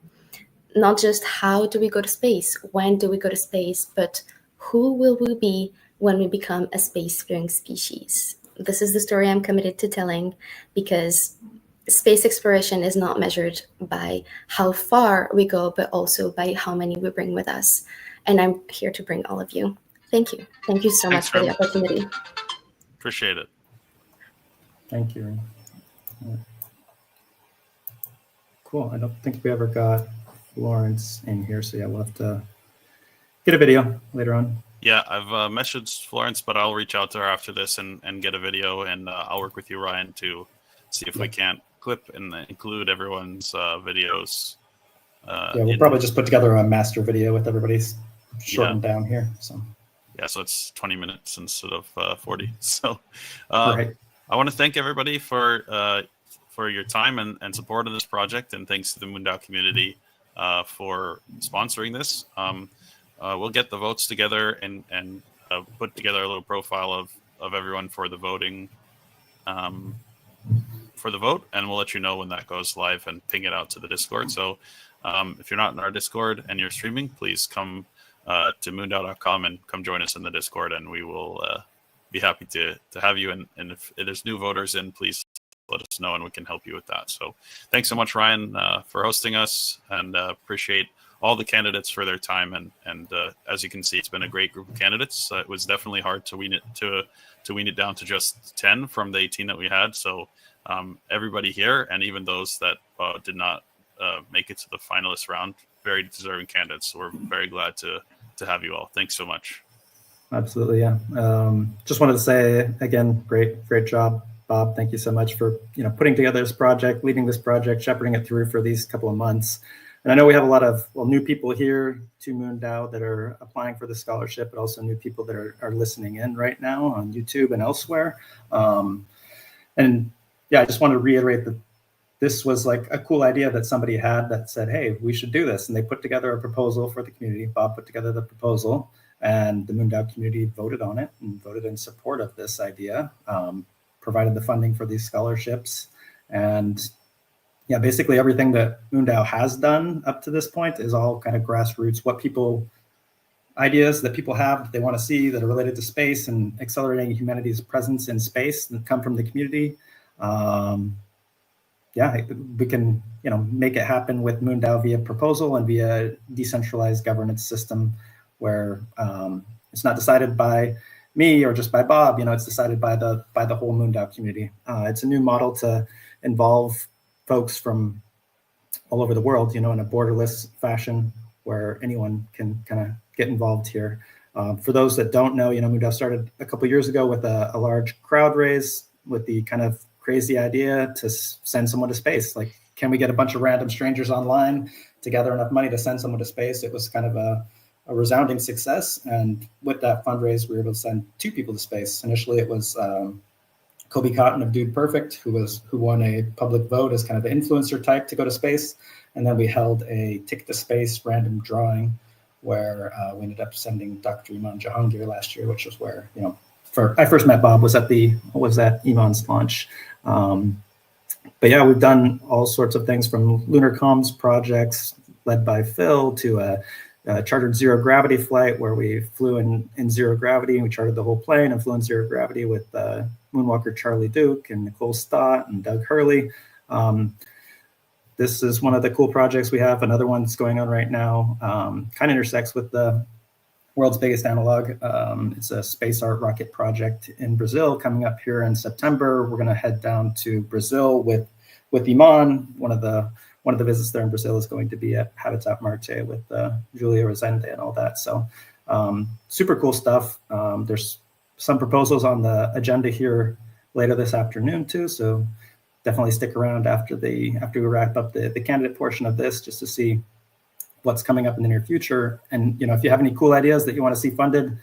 Not just how do we go to space, when do we go to space, but who will we be when we become a spacefaring species? This is the story I'm committed to telling, because space exploration is not measured by how far we go, but also by how many we bring with us. And I'm here to bring all of you. Thank you. Thank you so much for the opportunity. Appreciate it. Thank you. Cool. I don't think we ever got Florence in here, so yeah, we'll have to get a video later on. Yeah, I've messaged Florence, but I'll reach out to her after this and get a video, and I'll work with you, Ryan, to see if we can't clip and include everyone's videos. Yeah, we'll probably just put together a master video with everybody's shortened down here. So yeah, so it's 20 minutes instead of 40. So right. I want to thank everybody for your time and support of this project, and thanks to the MoonDAO community for sponsoring this. We'll get the votes together and put together a little profile of everyone for the voting, for the vote, and we'll let you know when that goes live and ping it out to the Discord. So if you're not in our Discord and you're streaming, please come to moondao.com and come join us in the Discord, and we will be happy to have you. And if there's new voters in, please let us know and we can help you with that. So thanks so much, Ryan, for hosting us, and appreciate all the candidates for their time. And as you can see, it's been a great group of candidates. It was definitely hard to wean it down to just 10 from the 18 that we had. So everybody here, and even those that did not make it to the finalist round, very deserving candidates. So we're very glad to have you all. Thanks so much. Absolutely, yeah. Just wanted to say again, great job, Bob. Thank you so much for putting together this project, leading this project, shepherding it through for these couple of months. And I know we have a lot of new people here to MoonDAO that are applying for the scholarship, but also new people that are listening in right now on YouTube and elsewhere. And yeah, I just want to reiterate that this was like a cool idea that somebody had that said, hey, we should do this. And they put together a proposal for the community. Bob put together the proposal, and the MoonDAO community voted on it and voted in support of this idea, provided the funding for these scholarships. And yeah, basically everything that MoonDAO has done up to this point is all kind of grassroots, ideas that people have that they want to see that are related to space and accelerating humanity's presence in space and come from the community. Yeah, we can make it happen with MoonDAO via proposal and via decentralized governance system where it's not decided by me or just by Bob. It's decided by the whole MoonDAO community. It's a new model to involve folks from all over the world, in a borderless fashion where anyone can kind of get involved here. For those that don't know, MoonDAO started a couple years ago with a large crowd raise with the kind of crazy idea to send someone to space. Like, can we get a bunch of random strangers online to gather enough money to send someone to space? It was kind of a resounding success. And with that fundraise, we were able to send 2 people to space. Initially, it was Kobe Cotton of Dude Perfect, who won a public vote as kind of the influencer type to go to space. And then we held a Ticket to Space random drawing where we ended up sending Dr. Iman Jahangir last year, which was where, I first met Bob, was at Iman's launch. But yeah, we've done all sorts of things from lunar comms projects led by Phil to a chartered zero gravity flight where we flew in zero gravity and we chartered the whole plane and flew in zero gravity with Moonwalker Charlie Duke and Nicole Stott and Doug Hurley. This is one of the cool projects we have. Another one that's going on right now, kind of intersects with the world's biggest analog. It's a space art rocket project in Brazil coming up here in September. We're going to head down to Brazil with Iman. One of the visits there in Brazil is going to be at Habitat Marte with Julia Rosende and all that. So super cool stuff. There's some proposals on the agenda here later this afternoon too. So definitely stick around after we wrap up the candidate portion of this just to see what's coming up in the near future. And if you have any cool ideas that you want to see funded,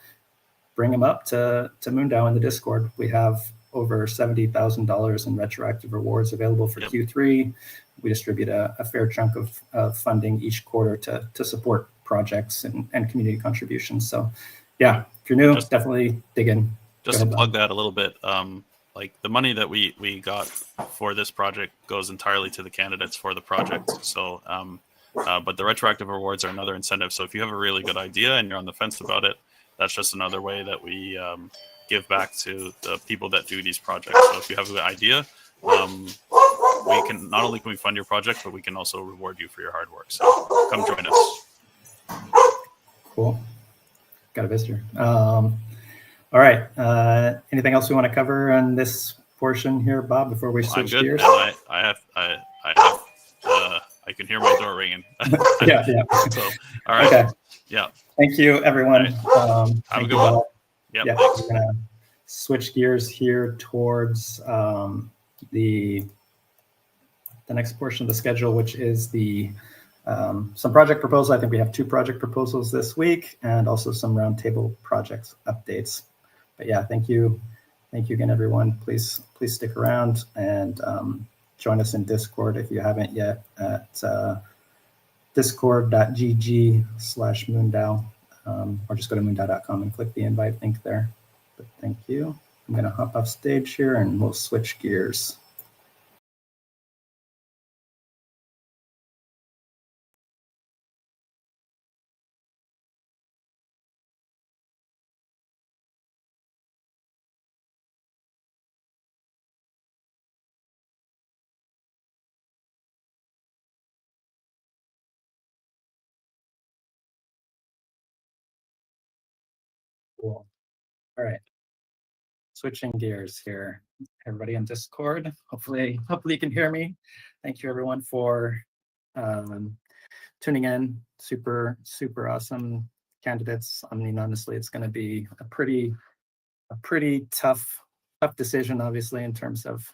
bring them up to MoonDAO in the Discord. We have over $70,000 in retroactive rewards available for Q3. We distribute a fair chunk of funding each quarter to support projects and community contributions. So yeah, if you're new, definitely dig in. Just to plug that a little bit, like the money that we got for this project goes entirely to the candidates for the project. So, but the retroactive rewards are another incentive. So if you have a really good idea and you're on the fence about it, that's just another way that we give back to the people that do these projects. So if you have an idea, we can not only can we fund your project, but we can also reward you for your hard work. So come join us. Cool. Got a visitor. All right. Anything else we want to cover on this portion here, Bob, before we switch gears? And I can hear my door ringing. Yeah. So, all right. Okay. Yeah. Thank you, everyone. Right. Have a good one. Yep. Yeah. We're gonna switch gears here towards the next portion of the schedule, which is some project proposals. I think we have 2 project proposals this week, and also some roundtable projects updates. But yeah, thank you again, everyone. Please stick around and join us in Discord if you haven't yet at discord.gg/MoonDAO, or just go to moondao.com and click the invite link there. But thank you. I'm going to hop off stage here and we'll switch gears. Cool. All right. Switching gears here. Everybody on Discord. Hopefully you can hear me. Thank you everyone for tuning in. Super awesome candidates. I mean, honestly, it's going to be a pretty tough decision, obviously, in terms of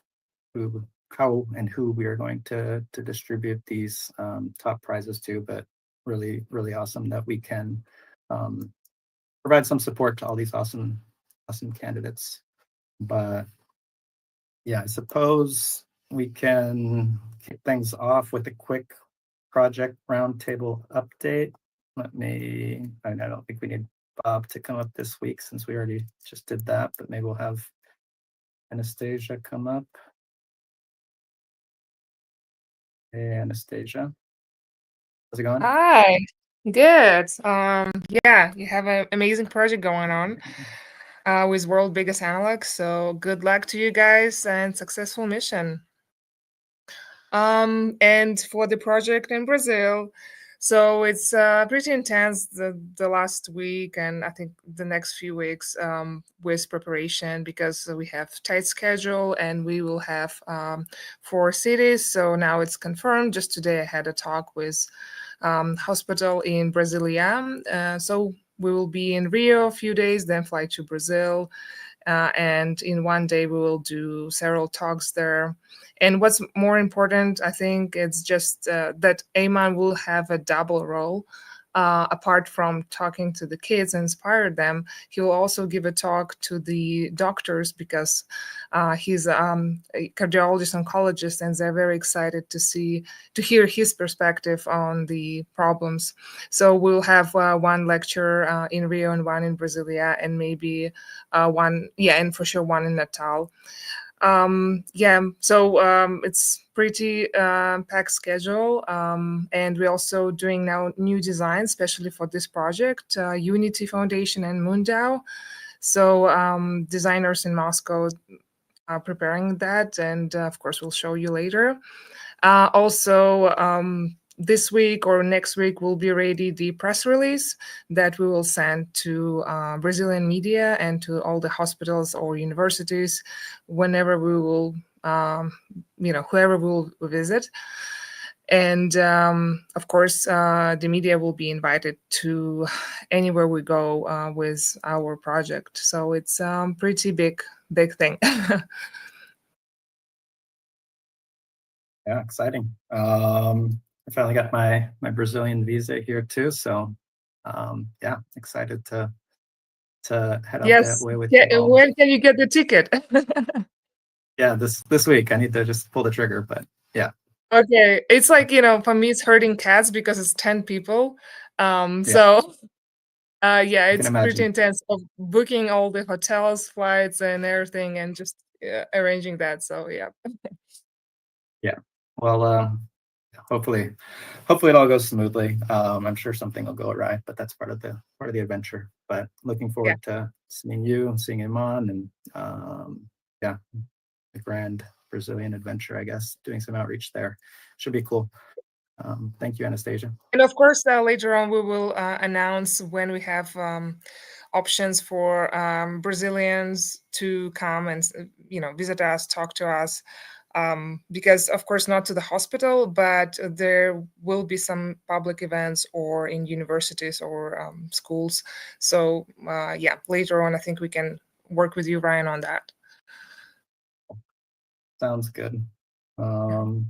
how and who we are going to distribute these top prizes to, but really awesome that we can provide some support to all these awesome candidates. But yeah, I suppose we can kick things off with a quick project roundtable update. I don't think we need Bob to come up this week since we already just did that, but maybe we'll have Anastasia come up. Hey, Anastasia. How's it going? Hi, good. Yeah, you have an amazing project going on with World Biggest Analog. So good luck to you guys and successful mission. And for the project in Brazil, so it's pretty intense the last week and I think the next few weeks with preparation because we have tight schedule and we will have 4 cities. So now it's confirmed. Just today I had a talk with hospital in Brasilia. So we will be in Rio a few days, then fly to Brazil. And in one day we will do several talks there. And what's more important, I think, it's just that Ayman will have a double role. apart from talking to the kids and inspire them, he will also give a talk to the doctors because he's a cardiologist oncologist, and they're very excited to hear his perspective on the problems. So we'll have one lecture in Rio and one in Brasilia, and maybe and for sure one in Natal. So it's pretty packed schedule, and we're also doing now new designs, especially for this project, Unity Foundation and MoonDAO. So designers in Moscow are preparing that, and of course we'll show you later. Also, this week or next week will be ready the press release that we will send to Brazilian media and to all the hospitals or universities whenever we will, whoever we will visit. And of course, the media will be invited to anywhere we go with our project. So it's a pretty big thing. Yeah, exciting. I finally got my Brazilian visa here too, so yeah, excited to head out that way with you all. When can you get the ticket? Yeah, this week I need to just pull the trigger, but yeah. Okay, it's like, for me it's herding cats because it's 10 people. So it's pretty intense of booking all the hotels, flights, and everything, and just arranging that. So yeah. Yeah. Well, hopefully it all goes smoothly. I'm sure something will go awry, but that's part of the adventure. But looking forward to seeing you, seeing Iman, and the grand Brazilian adventure, I guess, doing some outreach there. Should be cool. Thank you, Anastasia. And of course, later on we will announce when we have options for Brazilians to come and visit us, talk to us. Because of course not to the hospital, but there will be some public events or in universities or schools. So later on I think we can work with you, Ryan, on that. Sounds good. I'm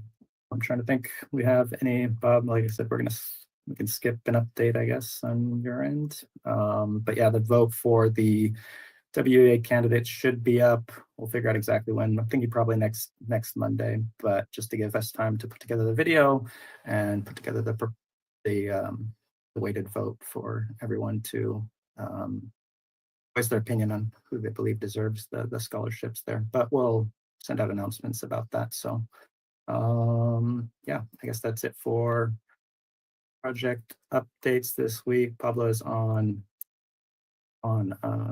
trying to think. We have any, Bob? Like I said, we can skip an update, I guess, on your end. But yeah, the vote for the WEA candidate should be up. We'll figure out exactly when. I'm thinking probably next Monday, but just to give us time to put together the video and put together the weighted vote for everyone to voice their opinion on who they believe deserves the scholarships there. But we'll send out announcements about that. So I guess that's it for project updates this week. Pablo is on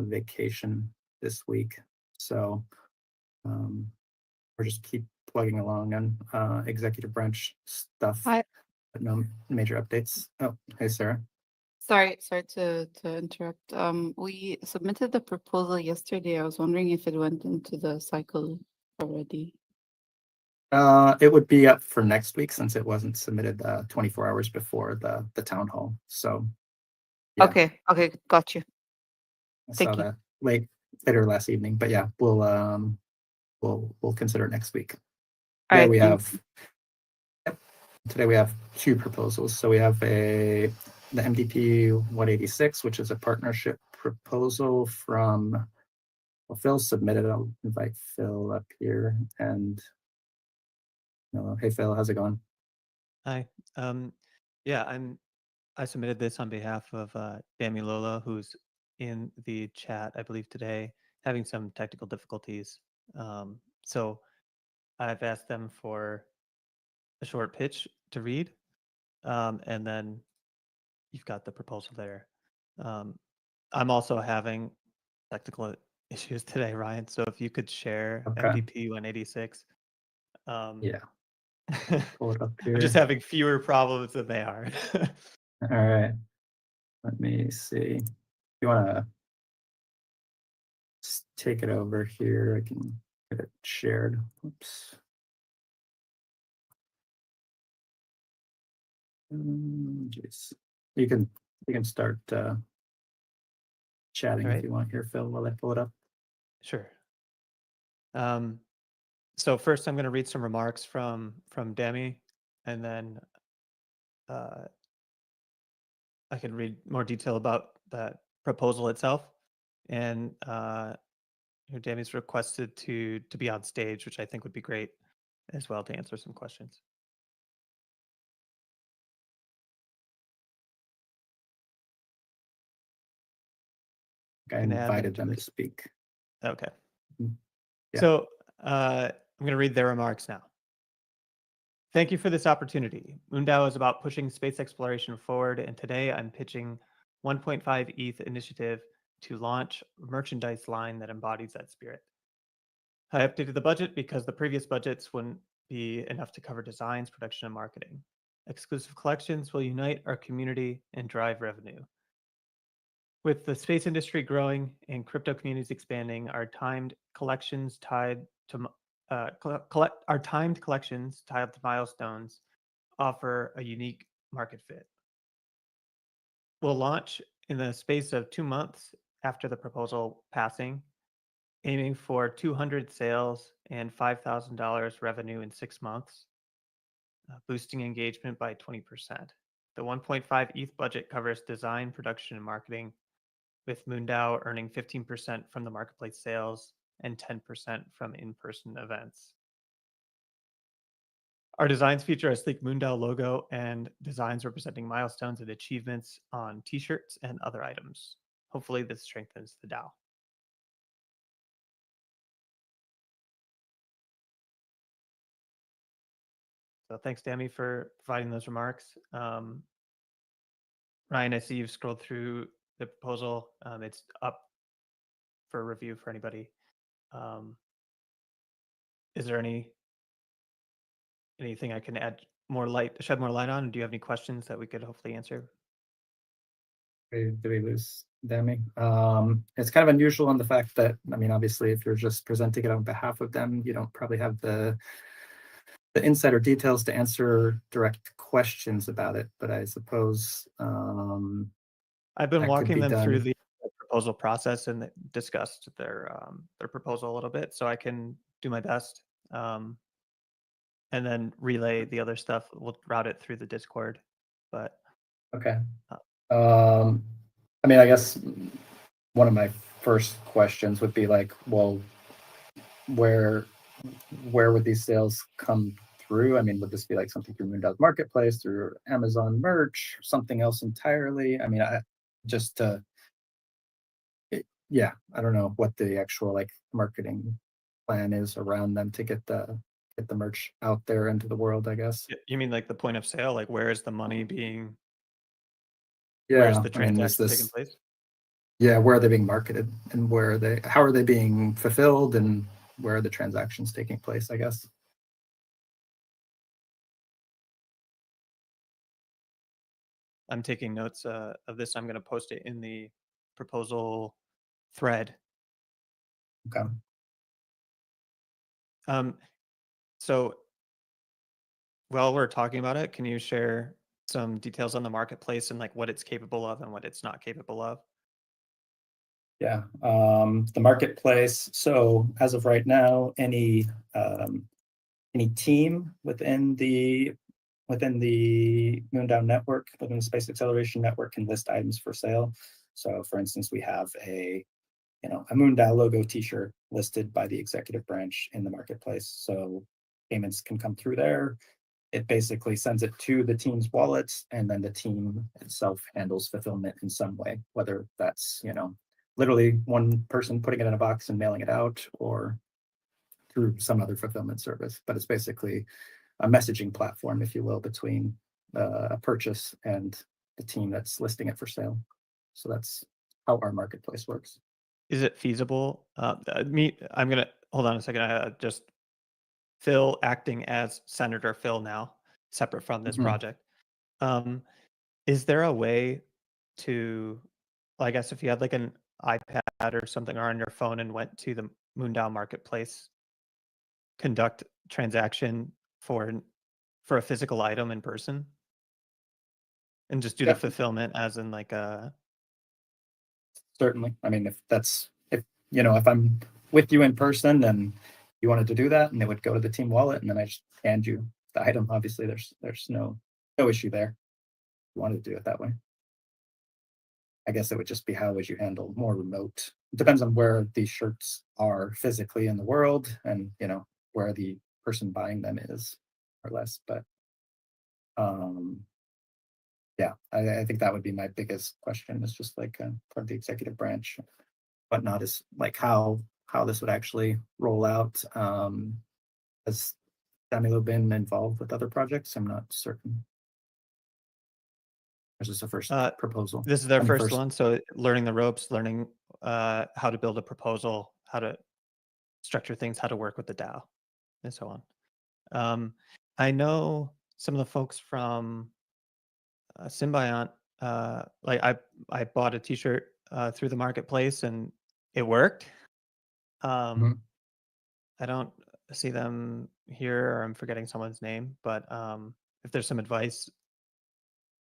vacation this week, so we'll just keep plugging along on executive branch stuff. Hi. But no major updates. Oh, hey, Sarah. Sorry to interrupt. We submitted the proposal yesterday. I was wondering if it went into the cycle already. It would be up for next week since it wasn't submitted 24 hours before the town hall. So yeah. Okay, got you. I Thank saw you. that later last evening, but yeah, we'll consider it next week. All Today right, we have two proposals. So we have the MDP 186, which is a partnership proposal from Phil submitted. I'll invite Phil up here. And hey Phil, how's it going? Hi. I submitted this on behalf of Dami Lola, who's in the chat, I believe today, having some technical difficulties. So I've asked them for a short pitch to read, and then you've got the proposal there. I'm also having technical issues today, Ryan. So if you could share MDP 186. Yeah. Pull it up here. I'm just having fewer problems than they are. All right. Let me see. You want to take it over here? I can get it shared. Oops. Jeez. You can start chatting if you want here, Phil, while I pull it up. Sure. So first I'm going to read some remarks from Demi, and then I could read more detail about that proposal itself. And Dami's requested to be on stage, which I think would be great as well to answer some questions. I invited them to speak. Okay. Yeah. So I'm going to read their remarks now. Thank you for this opportunity. MoonDAO is about pushing space exploration forward, and today I'm pitching 1.5 ETH initiative to launch a merchandise line that embodies that spirit. I updated the budget because the previous budgets wouldn't be enough to cover designs, production, and marketing. Exclusive collections will unite our community and drive revenue. With the space industry growing and crypto communities expanding, our timed collections tied to milestones offer a unique market fit. We'll launch in the space of 2 months after the proposal passing, aiming for 200 sales and $5,000 revenue in 6 months, boosting engagement by 20%. The 1.5 ETH budget covers design, production, and marketing, with MoonDAO earning 15% from the marketplace sales and 10% from in-person events. Our designs feature a sleek MoonDAO logo and designs representing milestones and achievements on t-shirts and other items. Hopefully this strengthens the DAO. So thanks, Dami, for providing those remarks. Ryan, I see you've scrolled through the proposal. It's up for review for anybody. Is there anything I can shed more light on? Do you have any questions that we could hopefully answer? Did we lose Demi? It's kind of unusual in the fact that, I mean, obviously, if you're just presenting it on behalf of them, you don't probably have the insider details to answer direct questions about it. But I suppose I've been walking them through the proposal process and discussed their proposal a little bit, so I can do my best. And then relay the other stuff. We'll route it through the Discord. But okay. I mean, I guess one of my first questions would be like, well, where would these sales come through? I mean, would this be like something through MoonDAO's marketplace, through Amazon merch, something else entirely? I mean, I don't know what the actual like marketing plan is around them to get the merch out there into the world, I guess. You mean like the point of sale? Like where is the money being? Yeah, where's the transaction taking place? Yeah, where are they being marketed, and how are they being fulfilled, and where are the transactions taking place, I guess. I'm taking notes of this. I'm going to post it in the proposal thread. Okay. So while we're talking about it, can you share some details on the marketplace and like what it's capable of and what it's not capable of? Yeah, the marketplace. So as of right now, any team within the MoonDAO network, within the Space Acceleration Network, can list items for sale. So, for instance, we have a MoonDAO logo T-shirt listed by the executive branch in the marketplace. So payments can come through there. It basically sends it to the team's wallets, and then the team itself handles fulfillment in some way, whether that's literally one person putting it in a box and mailing it out, or through some other fulfillment service. But it's basically a messaging platform, if you will, between a purchase and the team that's listing it for sale. So that's how our marketplace works. Is it feasible? I'm gonna hold on a second. Just Phil acting as Senator Phil now, separate from this project. Is there a way to, I guess, if you had like an iPad or something, or on your phone and went to the MoonDAO marketplace, conduct transaction for a physical item in person, and just do the fulfillment as in like a. Certainly. I mean, if I'm with you in person and you wanted to do that, and it would go to the team wallet, and then I just hand you the item. Obviously, there's no issue there. If you wanted to do it that way. I guess it would just be how would you handle more remote. It depends on where these shirts are physically in the world, and where the person buying them is, or less. But yeah, I think that would be my biggest question. Is just like for the executive branch, whatnot, is like how this would actually roll out. Has Danilo been involved with other projects? I'm not certain. This is the first proposal. This is their first one, so learning the ropes, learning how to build a proposal, how to structure things, how to work with the DAO, and so on. I know some of the folks from Symbiont. Like I bought a T-shirt through the marketplace, and it worked. I don't see them here, or I'm forgetting someone's name, but if there's some advice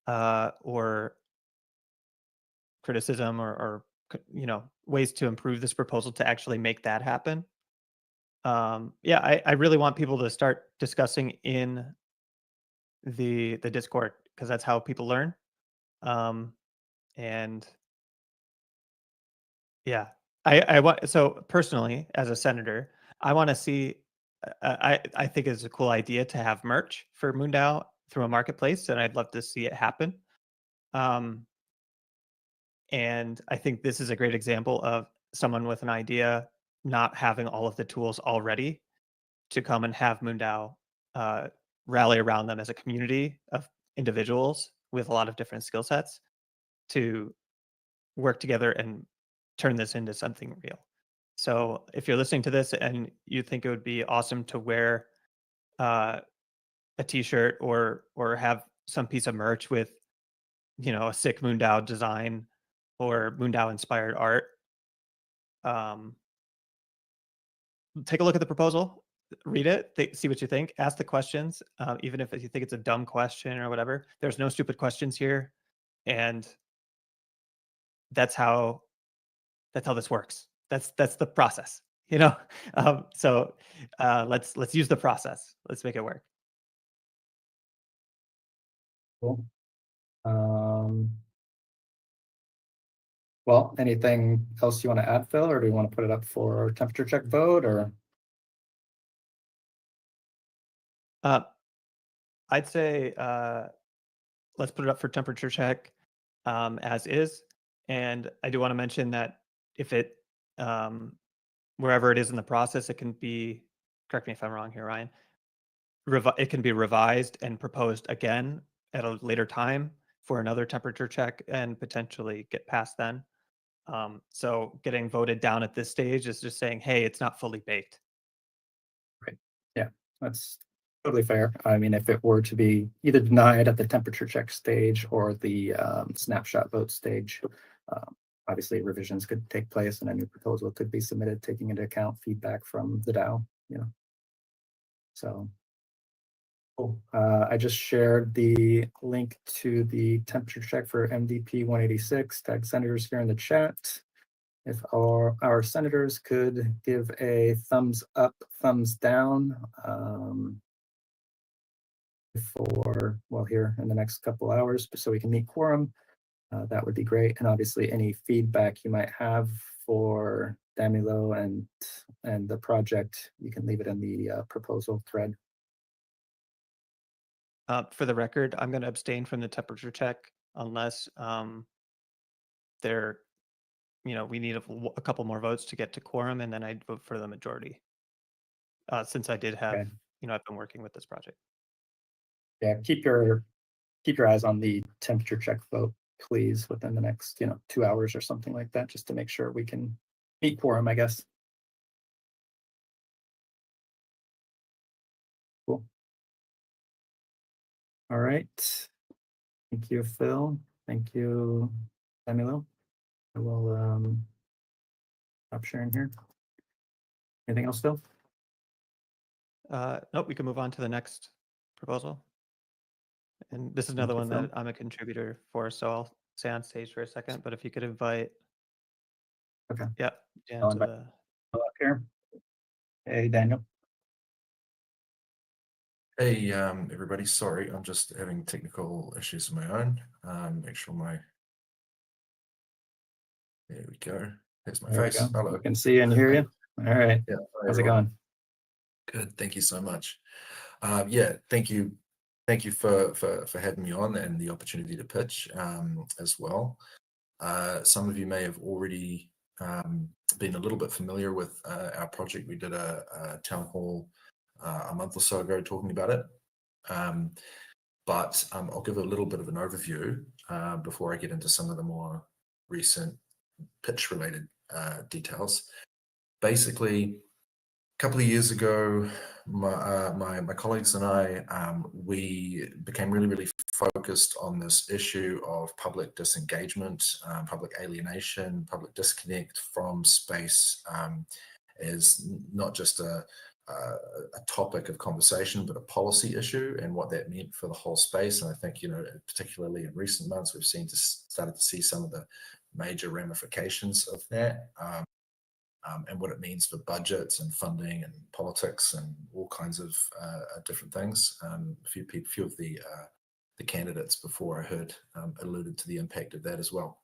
or criticism or ways to improve this proposal to actually make that happen. Yeah, I really want people to start discussing in the Discord, because that's how people learn. And yeah, I want, so personally, as a senator, I want to see, I think it's a cool idea to have merch for MoonDAO through a marketplace, and I'd love to see it happen. And I think this is a great example of someone with an idea not having all of the tools already to come and have MoonDAO rally around them as a community of individuals with a lot of different skill sets to work together and turn this into something real. So if you're listening to this and you think it would be awesome to wear a T-shirt or have some piece of merch with a sick MoonDAO design or MoonDAO inspired art, take a look at the proposal, read it, see what you think, ask the questions, even if you think it's a dumb question or whatever. There's no stupid questions here, and that's how this works. That's the process, so let's use the process. Let's make it work. Cool. Well, anything else you want to add, Phil, or do you want to put it up for temperature check vote, or? I'd say let's put it up for temperature check as is. And I do want to mention that if it, wherever it is in the process, it can be, correct me if I'm wrong here, Ryan, it can be revised and proposed again at a later time for another temperature check and potentially get passed then. So getting voted down at this stage is just saying, hey, it's not fully baked. Right. Yeah, that's totally fair. I mean, if it were to be either denied at the temperature check stage or the snapshot vote stage, obviously revisions could take place and a new proposal could be submitted, taking into account feedback from the DAO. So cool. I just shared the link to the temperature check for MDP 186. Tag senators here in the chat. If our senators could give a thumbs up, thumbs down here in the next couple hours, so we can meet quorum, that would be great. And obviously any feedback you might have for Danilo and the project, you can leave it in the proposal thread. For the record, I'm going to abstain from the temperature check unless we need a couple more votes to get to quorum, and then I'd vote for the majority. Since I did have, Okay. I've been working with this project. Yeah, keep your eyes on the temperature check vote, please, within the next 2 hours or something like that, just to make sure we can meet quorum, I guess. Cool. All right. Thank you, Phil. Thank you, Danilo. I will stop sharing here. Anything else, Phil? Nope, we can move on to the next proposal. And this is another one that I'm a contributor for, so I'll stay on stage for a second, but if you could invite. Okay. Yeah, Dan I'll to invite the. Up here. Hey, Daniel. Hey, everybody. Sorry, I'm just having technical issues of my own. Make sure my There we go. There's my There we face. go. Hello. We can see and hear you. All right. Yeah. Hi, How's it everyone. going? Good. Thank you so much. Yeah, thank you. Thank you for having me on and the opportunity to pitch as well. Some of you may have already been a little bit familiar with our project. We did a town hall a month or so ago talking about it. But I'll give a little bit of an overview before I get into some of the more recent pitch-related details. Basically, a couple of years ago, my colleagues and I, we became really focused on this issue of public disengagement, public alienation, public disconnect from space as not just a topic of conversation, but a policy issue and what that meant for the whole space. And I think, particularly in recent months, we've started to see some of the major ramifications of that. And what it means for budgets and funding and politics and all kinds of different things. A few of the candidates before I heard alluded to the impact of that as well.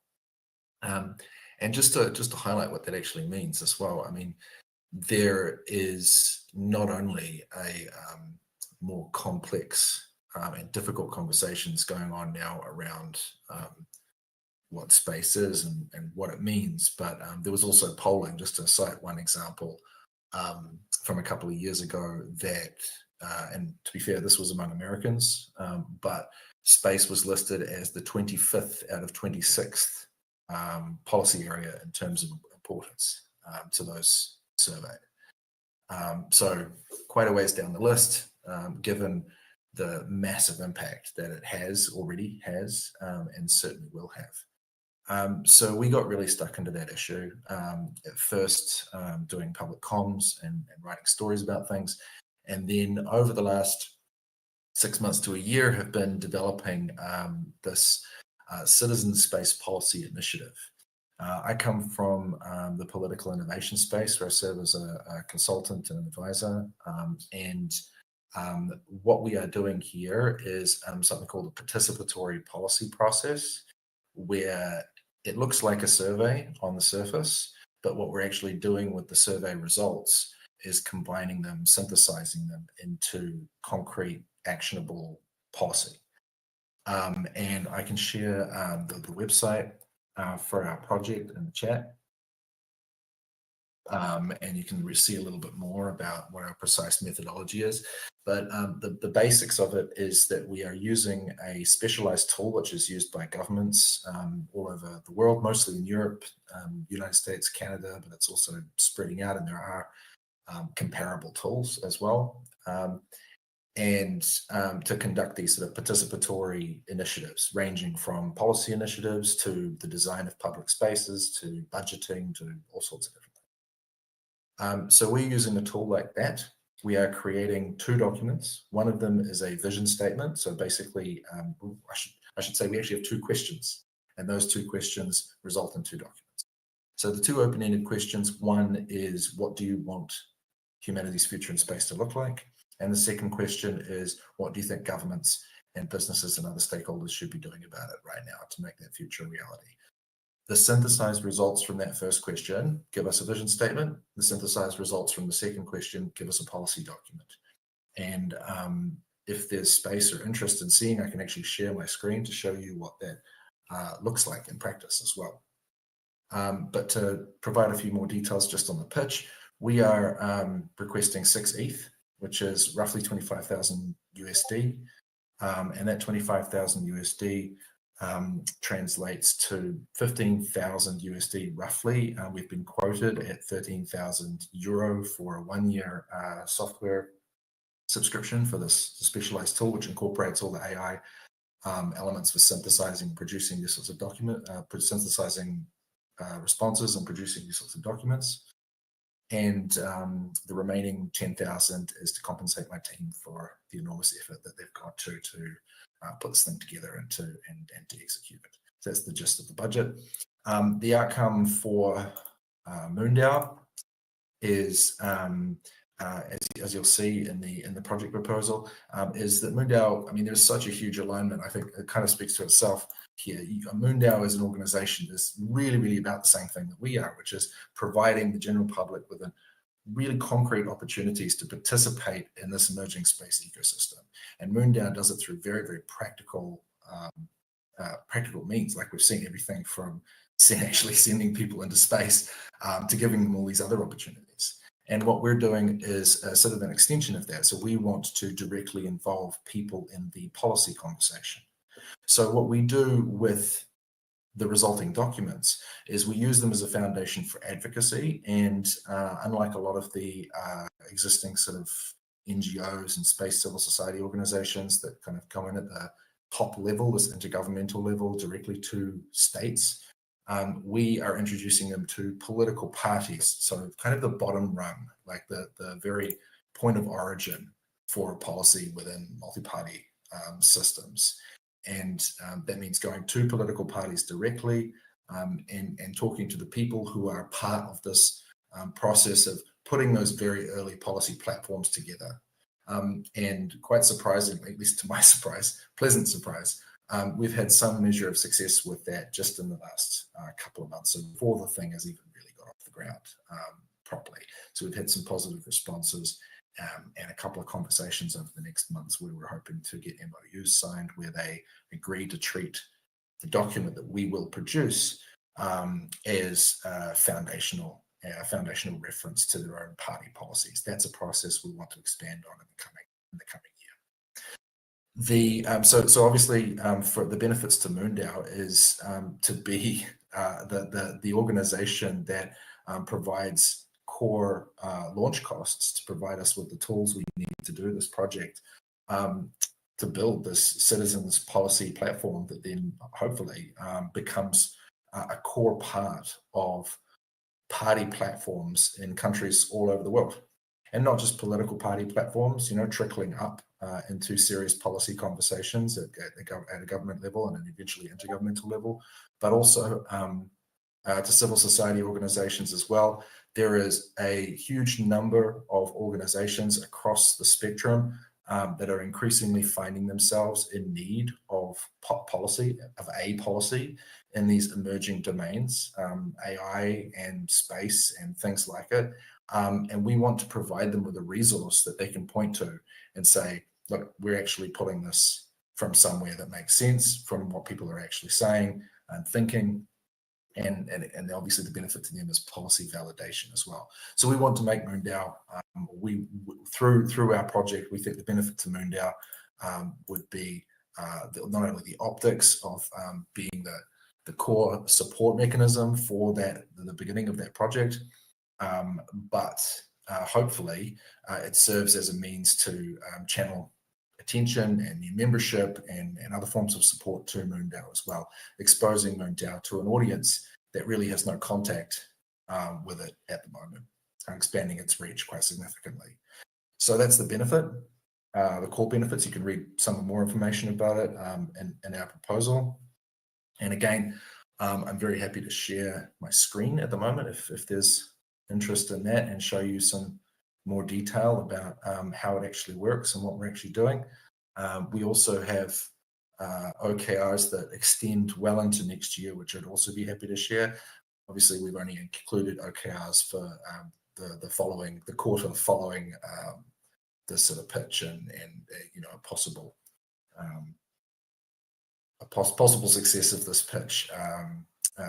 And just to highlight what that actually means as well. I mean, there is not only a more complex and difficult conversations going on now around what space is and what it means. But there was also polling, just to cite one example, from a couple of years ago that, and to be fair, this was among Americans, but space was listed as the 25th out of 26th policy area in terms of importance to those surveyed. So quite a ways down the list, given the massive impact that it already has, and certainly will have. So we got really stuck into that issue. At first, doing public comms and writing stories about things. And then over the last 6 months to a year have been developing this citizen space policy initiative. I come from the political innovation space where I serve as a consultant and an advisor. And what we are doing here is something called a participatory policy process, where it looks like a survey on the surface, but what we're actually doing with the survey results is combining them, synthesizing them into concrete, actionable policy. And I can share the website for our project in the chat. And you can see a little bit more about what our precise methodology is. But the basics of it is that we are using a specialized tool which is used by governments all over the world, mostly in Europe, United States, Canada, but it's also spreading out, and there are comparable tools as well. And to conduct these sort of participatory initiatives, ranging from policy initiatives to the design of public spaces, to budgeting, to all sorts of different things. So we're using a tool like that. We are creating 2 documents. One of them is a vision statement. So basically, I should say we actually have 2 questions, and those 2 questions result in 2 documents. So the 2 open-ended questions, one is, what do you want humanity's future in space to look like? And the second question is, what do you think governments and businesses and other stakeholders should be doing about it right now to make that future a reality? The synthesized results from that first question give us a vision statement. The synthesized results from the second question give us a policy document. And if there's space or interest in seeing, I can actually share my screen to show you what that looks like in practice as well. But to provide a few more details just on the pitch, we are requesting 6 ETH, which is roughly 25,000 USD. And that 25,000 USD translates to 15,000 USD roughly. We've been quoted at 13,000 euro for a 1-year software subscription for this specialized tool, which incorporates all the AI elements for synthesizing and producing these sorts of synthesizing responses and producing these sorts of documents. And the remaining 10,000 is to compensate my team for the enormous effort that they've got to put this thing together and to execute it. So that's the gist of the budget. The outcome for MoonDAO is, as you'll see in the project proposal, is that MoonDAO, I mean, there's such a huge alignment. I think it kind of speaks to itself. here. MoonDAO as an organization is really, really about the same thing that we are, which is providing the general public with really concrete opportunities to participate in this emerging space ecosystem. And MoonDAO does it through very, very practical means. Like we've seen everything from actually sending people into space to giving them all these other opportunities. And what we're doing is sort of an extension of that. So we want to directly involve people in the policy conversation. So what we do with the resulting documents is we use them as a foundation for advocacy. And unlike a lot of the existing sort of NGOs and space civil society organizations that kind of come in at the top level, this intergovernmental level, directly to states, we are introducing them to political parties. So kind of the bottom rung, like the very point of origin for policy within multi-party systems. And that means going to political parties directly and talking to the people who are part of this process of putting those very early policy platforms together. And quite surprisingly, at least to my surprise, pleasant surprise, we've had some measure of success with that just in the last couple of months, so before the thing has even really got off the ground properly. So we've had some positive responses and a couple of conversations over the next months where we're hoping to get MOUs signed where they agree to treat the document that we will produce as foundational reference to their own party policies. That's a process we want to expand on in the coming year. So obviously for the benefits to MoonDAO is to be the organization that provides core launch costs to provide us with the tools we need to do this project, to build this citizens policy platform that then hopefully becomes a core part of party platforms in countries all over the world. And not just political party platforms, trickling up into serious policy conversations at a government level and then eventually intergovernmental level, but also to civil society organizations as well. There is a huge number of organizations across the spectrum that are increasingly finding themselves in need of policy in these emerging domains, AI and space and things like it. And we want to provide them with a resource that they can point to and say, look, we're actually pulling this from somewhere that makes sense, from what people are actually saying and thinking. And obviously the benefit to them is policy validation as well. So we want to make MoonDAO, through our project, we think the benefit to MoonDAO would be not only the optics of being the core support mechanism for the beginning of that project, but hopefully it serves as a means to channel attention and new membership and other forms of support to MoonDAO as well, exposing MoonDAO to an audience that really has no contact with it at the moment, expanding its reach quite significantly. So that's the benefit, the core benefits. You can read some more information about it in our proposal. And again, I'm very happy to share my screen at the moment if there's interest in that, and show you some more detail about how it actually works and what we're actually doing. We also have OKRs that extend well into next year, which I'd also be happy to share. Obviously, we've only included OKRs for the quarter following this sort of pitch and a possible success of this pitch,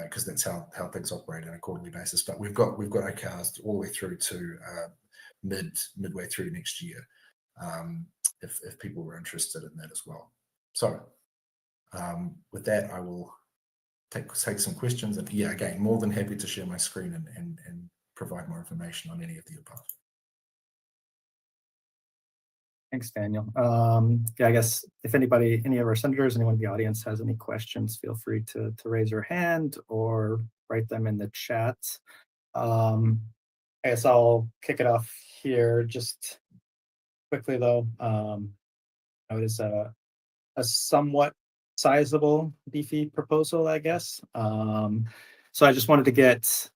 because that's how things operate on a quarterly basis. But we've got OKRs all the way through to midway through next year, if people were interested in that as well. So with that, I will take some questions, and again, more than happy to share my screen and provide more information on any of the above. Thanks, Daniel. I guess if any of our senators, anyone in the audience has any questions, feel free to raise your hand or write them in the chat. I guess I'll kick it off here just quickly, though. It is a somewhat sizable beefy proposal, I guess. So I just wanted to get,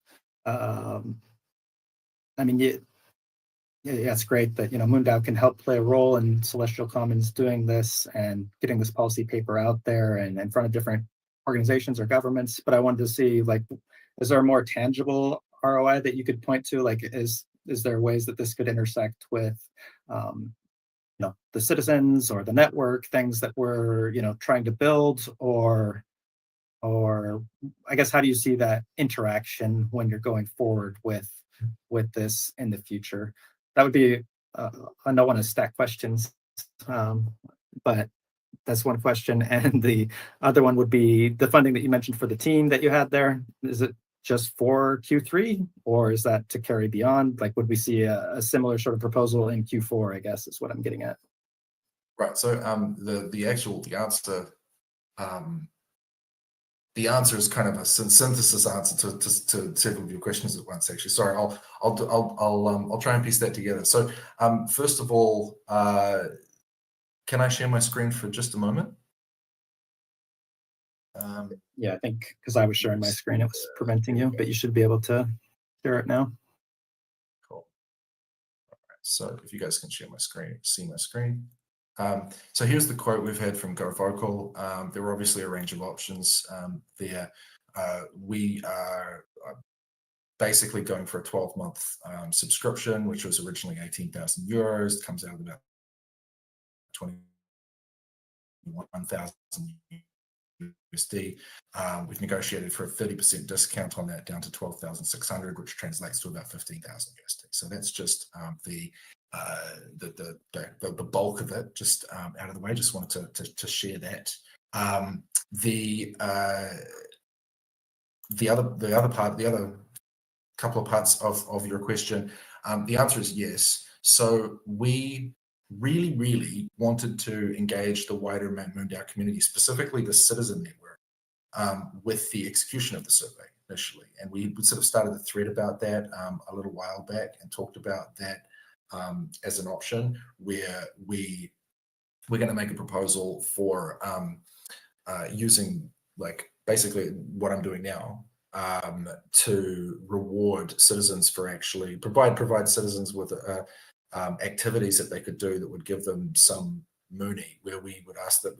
it's great that MoonDAO can help play a role in Celestial Commons doing this and getting this policy paper out there and in front of different organizations or governments, but I wanted to see, like, is there a more tangible ROI that you could point to? Like, is there ways that this could intersect with, the citizens or the network, things that we're, trying to build, or I guess, how do you see that interaction when you're going forward with this in the future? That would be, I don't want to stack questions, but that's one question. And the other one would be the funding that you mentioned for the team that you had there. Is it just for Q3, or is that to carry beyond? Like, would we see a similar sort of proposal in Q4, I guess, is what I'm getting at. Right. So the answer is kind of a synthesis answer to several of your questions at once. Actually, sorry, I'll try and piece that together. So first of all, can I share my screen for just a moment? Yeah, I think because I was sharing my screen, it was preventing you, but you should be able to share it now. Cool. All right. So if you guys can share my screen, see my screen. So here's the quote we've had from GoVocal. There were obviously a range of options there. We are basically going for a 12-month subscription, which was originally 18,000 euros. It comes out of about 21,000 USD. We've negotiated for a 30% discount on that down to 12,600, which translates to about 15,000 USD. So that's just the bulk of it, just out of the way. Just wanted to share that. The other couple of parts of your question, the answer is yes. So we really wanted to engage the wider MoonDAO community, specifically the citizen network, with the execution of the survey initially. And we sort of started a thread about that a little while back and talked about that as an option, where we're going to make a proposal for using, like, basically what I'm doing now, to reward citizens for actually provide citizens with activities that they could do that would give them some Mooney, where we would ask that,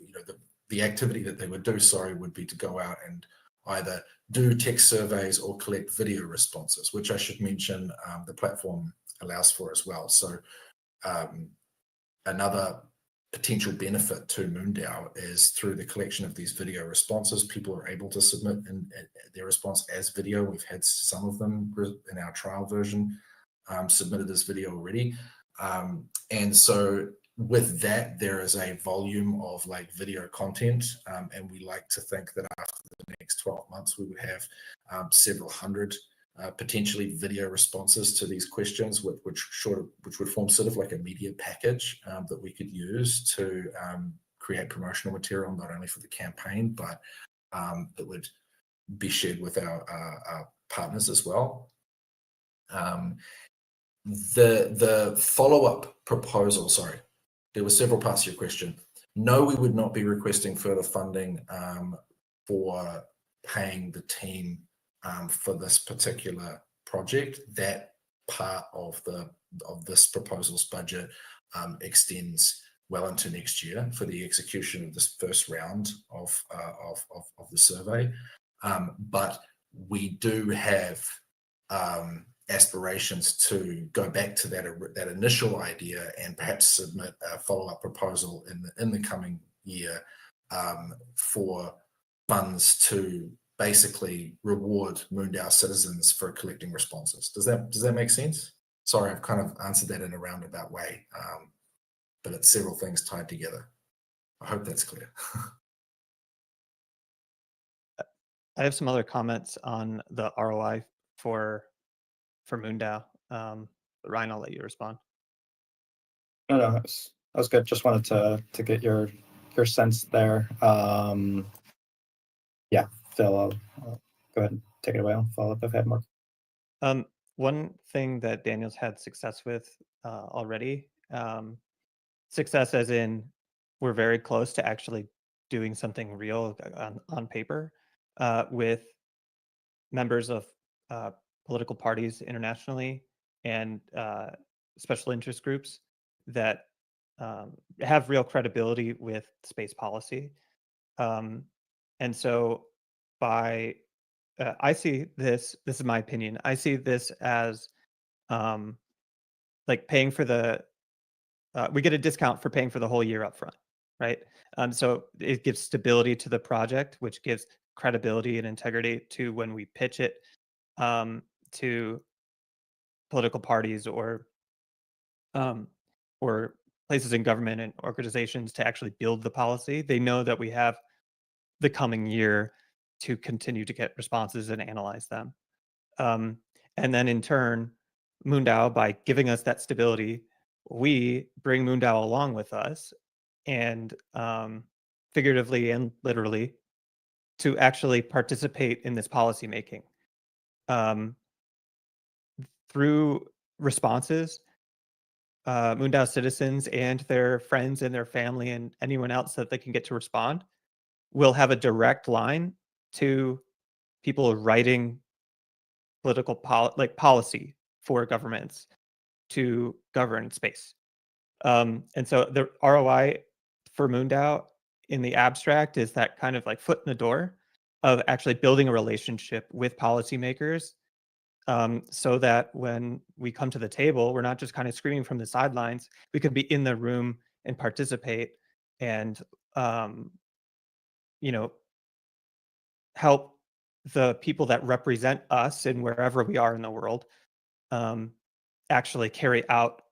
the activity that they would do, would be to go out and either do text surveys or collect video responses, which I should mention the platform allows for as well. So another potential benefit to MoonDAO is through the collection of these video responses, people are able to submit their response as video. We've had some of them in our trial version submitted as video already. And so with that, there is a volume of video content, and we like to think that after the next 12 months, we would have several hundred potentially video responses to these questions, which would form sort of like a media package that we could use to create promotional material, not only for the campaign, but that would be shared with our partners as well. The follow-up proposal, sorry, there were several parts to your question. No, we would not be requesting further funding for paying the team for this particular project. That part of this proposal's budget extends well into next year for the execution of this first round of the survey. But we do have aspirations to go back to that initial idea and perhaps submit a follow-up proposal in the coming year for funds to basically reward MoonDAO citizens for collecting responses. Does that make sense? Sorry, I've kind of answered that in a roundabout way, but it's several things tied together. I hope that's clear. I have some other comments on the ROI for MoonDAO. Ryan, I'll let you respond. No, that was good. Just wanted to get your sense there. Yeah, Phil, I'll go ahead and take it away. I'll follow up if I have more. One thing that Daniel's had success with already, success as in we're very close to actually doing something real on paper with members of political parties internationally and special interest groups that have real credibility with space policy. And so by I see this is my opinion. I see this as like paying for the we get a discount for paying for the whole year up front, right? So it gives stability to the project, which gives credibility and integrity to when we pitch it to political parties or places in government and organizations to actually build the policy. They know that we have the coming year to continue to get responses and analyze them. And then in turn, MoonDAO, by giving us that stability, we bring MoonDAO along with us, and figuratively and literally, to actually participate in this policy making. Through responses, MoonDAO citizens and their friends and their family and anyone else that they can get to respond will have a direct line to people writing political policy for governments to govern space. And so the ROI for MoonDAO in the abstract is that kind of like foot in the door of actually building a relationship with policymakers, so that when we come to the table, we're not just kind of screaming from the sidelines. We can be in the room and participate and, help the people that represent us in wherever we are in the world actually carry out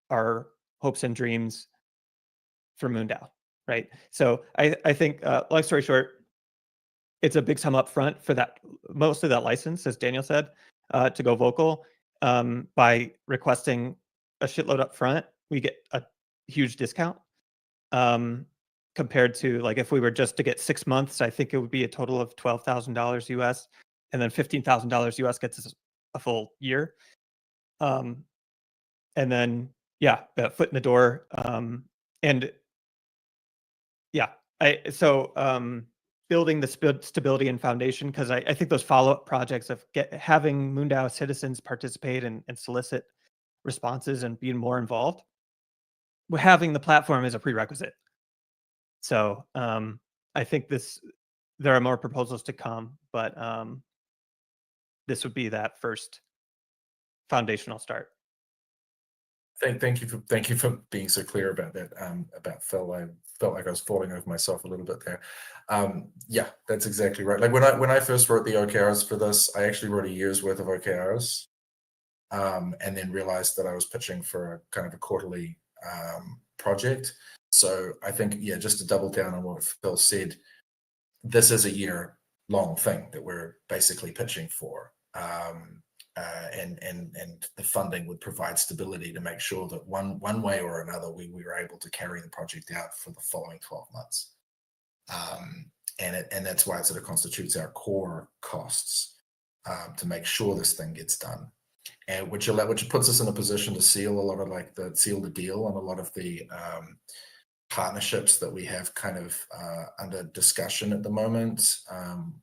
our hopes and dreams for MoonDAO, right? So I think, long story short, it's a big sum up front for that, mostly that license, as Daniel said, to go vocal. By requesting a shitload up front, we get a huge discount. Compared to, like, if we were just to get 6 months, I think it would be a total of $12,000 US, and then $15,000 US gets us a full year. And then, yeah, a foot in the door. And yeah, building the stability and foundation, because I think those follow-up projects of having MoonDAO citizens participate and solicit responses and being more involved, having the platform is a prerequisite. So I think there are more proposals to come, but this would be that first foundational start. Thank you for being so clear about that. About Phil, I felt like I was falling over myself a little bit there. Yeah, that's exactly right. Like when I first wrote the OKRs for this, I actually wrote a year's worth of OKRs, and then realized that I was pitching for a kind of a quarterly project. So I think, yeah, just to double down on what Phil said, this is a year-long thing that we're basically pitching for. And the funding would provide stability to make sure that one way or another we were able to carry the project out for the following 12 months. And that's why it sort of constitutes our core costs to make sure this thing gets done, and which puts us in a position to seal a lot of seal the deal on a lot of the partnerships that we have kind of under discussion at the moment, and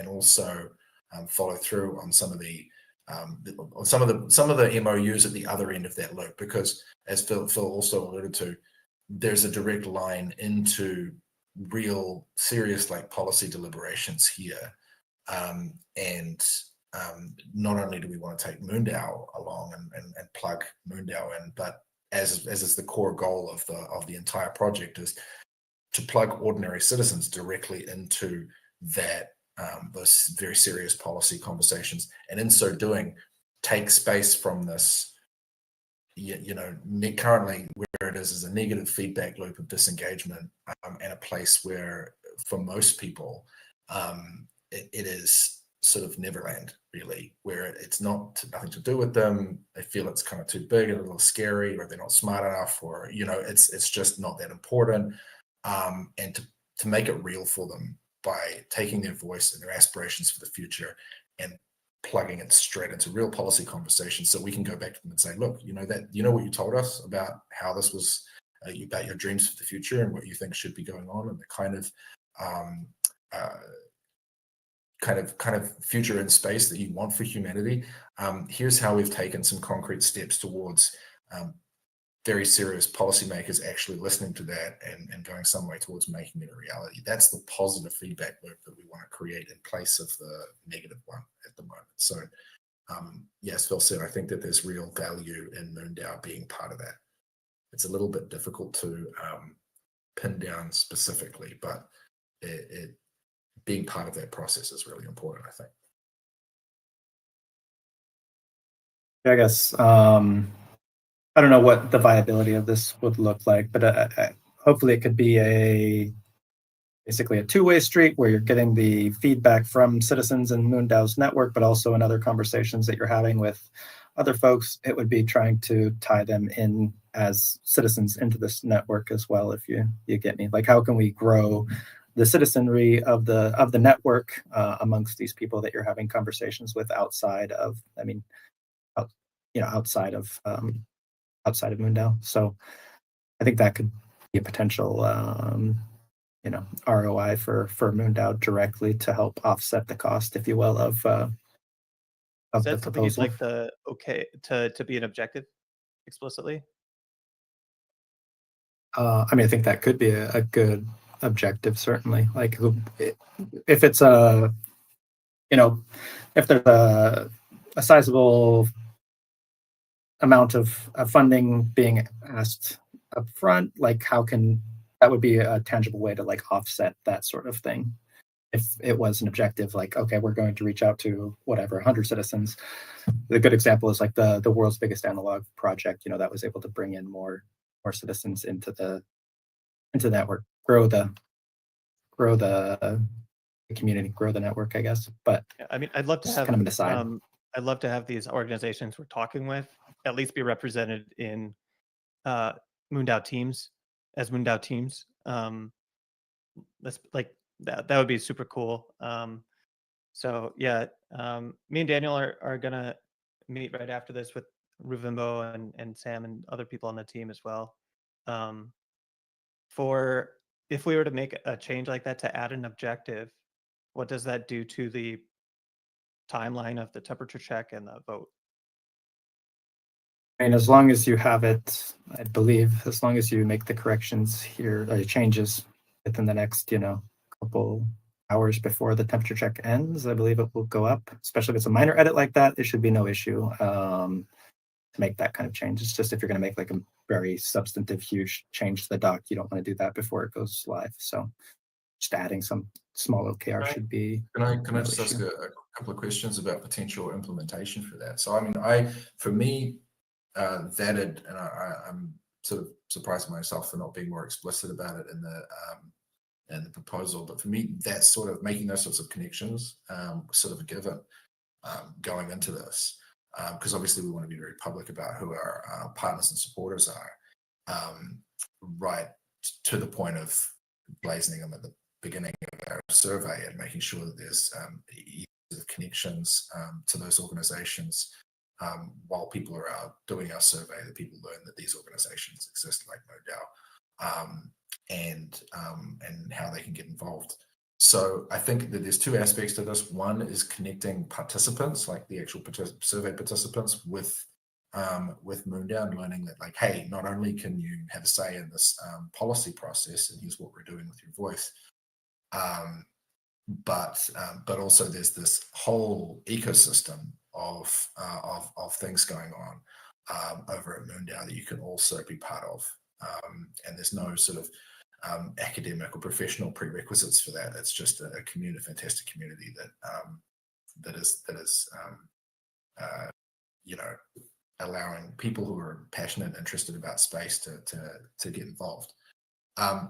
also follow through on some of the MOUs at the other end of that loop, because as Phil also alluded to, there's a direct line into real serious policy deliberations here, and not only do we want to take MoonDAO along and plug MoonDAO in, but as is the core goal of the entire project, is to plug ordinary citizens directly into that those very serious policy conversations, and in so doing, take space from this, currently where it is a negative feedback loop of disengagement, and a place where, for most people, it is sort of Neverland, really, where it's nothing to do with them. They feel it's kind of too big and a little scary, or they're not smart enough, or it's just not that important. And to make it real for them by taking their voice and their aspirations for the future and plugging it straight into real policy conversations, so we can go back to them and say, look, what you told us about how this was about your dreams for the future and what you think should be going on, and the kind of future in space that you want for humanity. Here's how we've taken some concrete steps towards very serious policymakers actually listening to that and going some way towards making it a reality. That's the positive feedback loop that we want to create in place of the negative one at the moment. So yes, Phil said, I think that there's real value in MoonDAO being part of that. It's a little bit difficult to pin down specifically, but it being part of that process is really important, I think. I guess I don't know what the viability of this would look like, but hopefully it could be basically a two-way street where you're getting the feedback from citizens in MoonDAO's network, but also in other conversations that you're having with other folks. It would be trying to tie them in as citizens into this network as well, if you get me. Like, how can we grow the citizenry of the network amongst these people that you're having conversations with outside of, outside of MoonDAO. So I think that could be a potential ROI for MoonDAO directly to help offset the cost, if you will, of the proposal. Like the okay to be an objective explicitly? I think that could be a good objective, certainly. Like, if it's if there's a sizable amount of funding being asked up front, like, that would be a tangible way to like offset that sort of thing. If it was an objective, like, okay, we're going to reach out to whatever 100 citizens. The good example is like the world's biggest analog project, that was able to bring in more citizens into the network, grow the community, grow the network, I guess. But I'd love to have kind of an aside. I'd love to have these organizations we're talking with at least be represented in MoonDAO teams as MoonDAO teams. That's like that would be super cool. So yeah, me and Daniel are gonna meet right after this with Ruvimbo and Sam and other people on the team as well. For if we were to make a change like that to add an objective, what does that do to the timeline of the temperature check and the vote? As long as you have it, I believe, as long as you make the corrections here, or changes within the next, couple hours before the temperature check ends, I believe it will go up. Especially if it's a minor edit like that, there should be no issue to make that kind of change. It's just if you're going to make like a very substantive, huge change to the doc, you don't want to do that before it goes live. So just adding some small OKR should be. Can I just ask a couple of questions about potential implementation for that? So for me, and I'm sort of surprised myself for not being more explicit about it in the proposal. But for me, that's sort of making those sorts of connections sort of a given going into this, because obviously we want to be very public about who our partners and supporters are, right to the point of blazoning them at the beginning of our survey and making sure that there's connections to those organizations. While people are out doing our survey, that people learn that these organizations exist, like MoonDAO, and how they can get involved. So I think that there's two aspects to this. One is connecting participants, like the actual survey participants, with MoonDAO, and learning that, like, hey, not only can you have a say in this policy process, and here's what we're doing with your voice, but also there's this whole ecosystem of things going on over at MoonDAO that you can also be part of, and there's no sort of academic or professional prerequisites for that. It's just a fantastic community that is allowing people who are passionate and interested about space to get involved.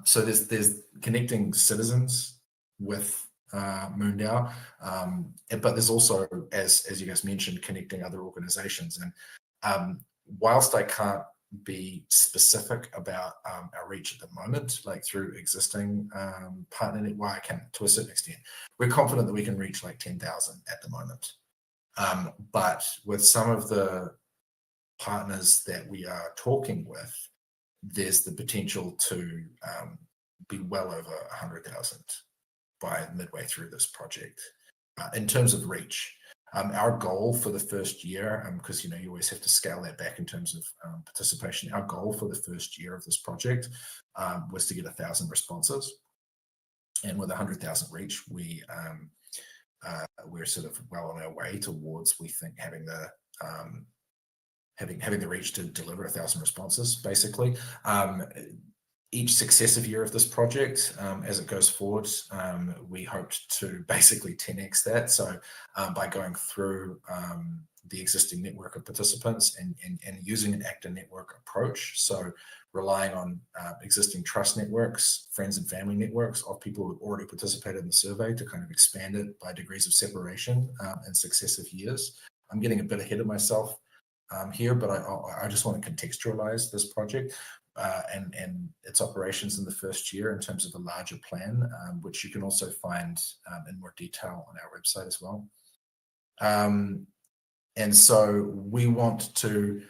So there's connecting citizens with MoonDAO, but there's also, as you guys mentioned, connecting other organizations. And whilst I can't be specific about our reach at the moment, like through existing partner network, I can to a certain extent. We're confident that we can reach like 10,000 at the moment. But with some of the partners that we are talking with, there's the potential to be well over 100,000 by midway through this project in terms of reach. Our goal for the first year, because you always have to scale that back in terms of participation. Our goal for the first year of this project was to get 1,000 responses, and with 100,000 reach, we're sort of well on our way towards, we think, having the reach to deliver 1,000 responses, basically. Each successive year of this project, as it goes forward, we hoped to basically 10x that. So by going through the existing network of participants and using an actor network approach, so relying on existing trust networks, friends and family networks of people who already participated in the survey to kind of expand it by degrees of separation in successive years. I'm getting a bit ahead of myself here, but I just want to contextualize this project and its operations in the first year in terms of a larger plan, which you can also find in more detail on our website as well. And so we want to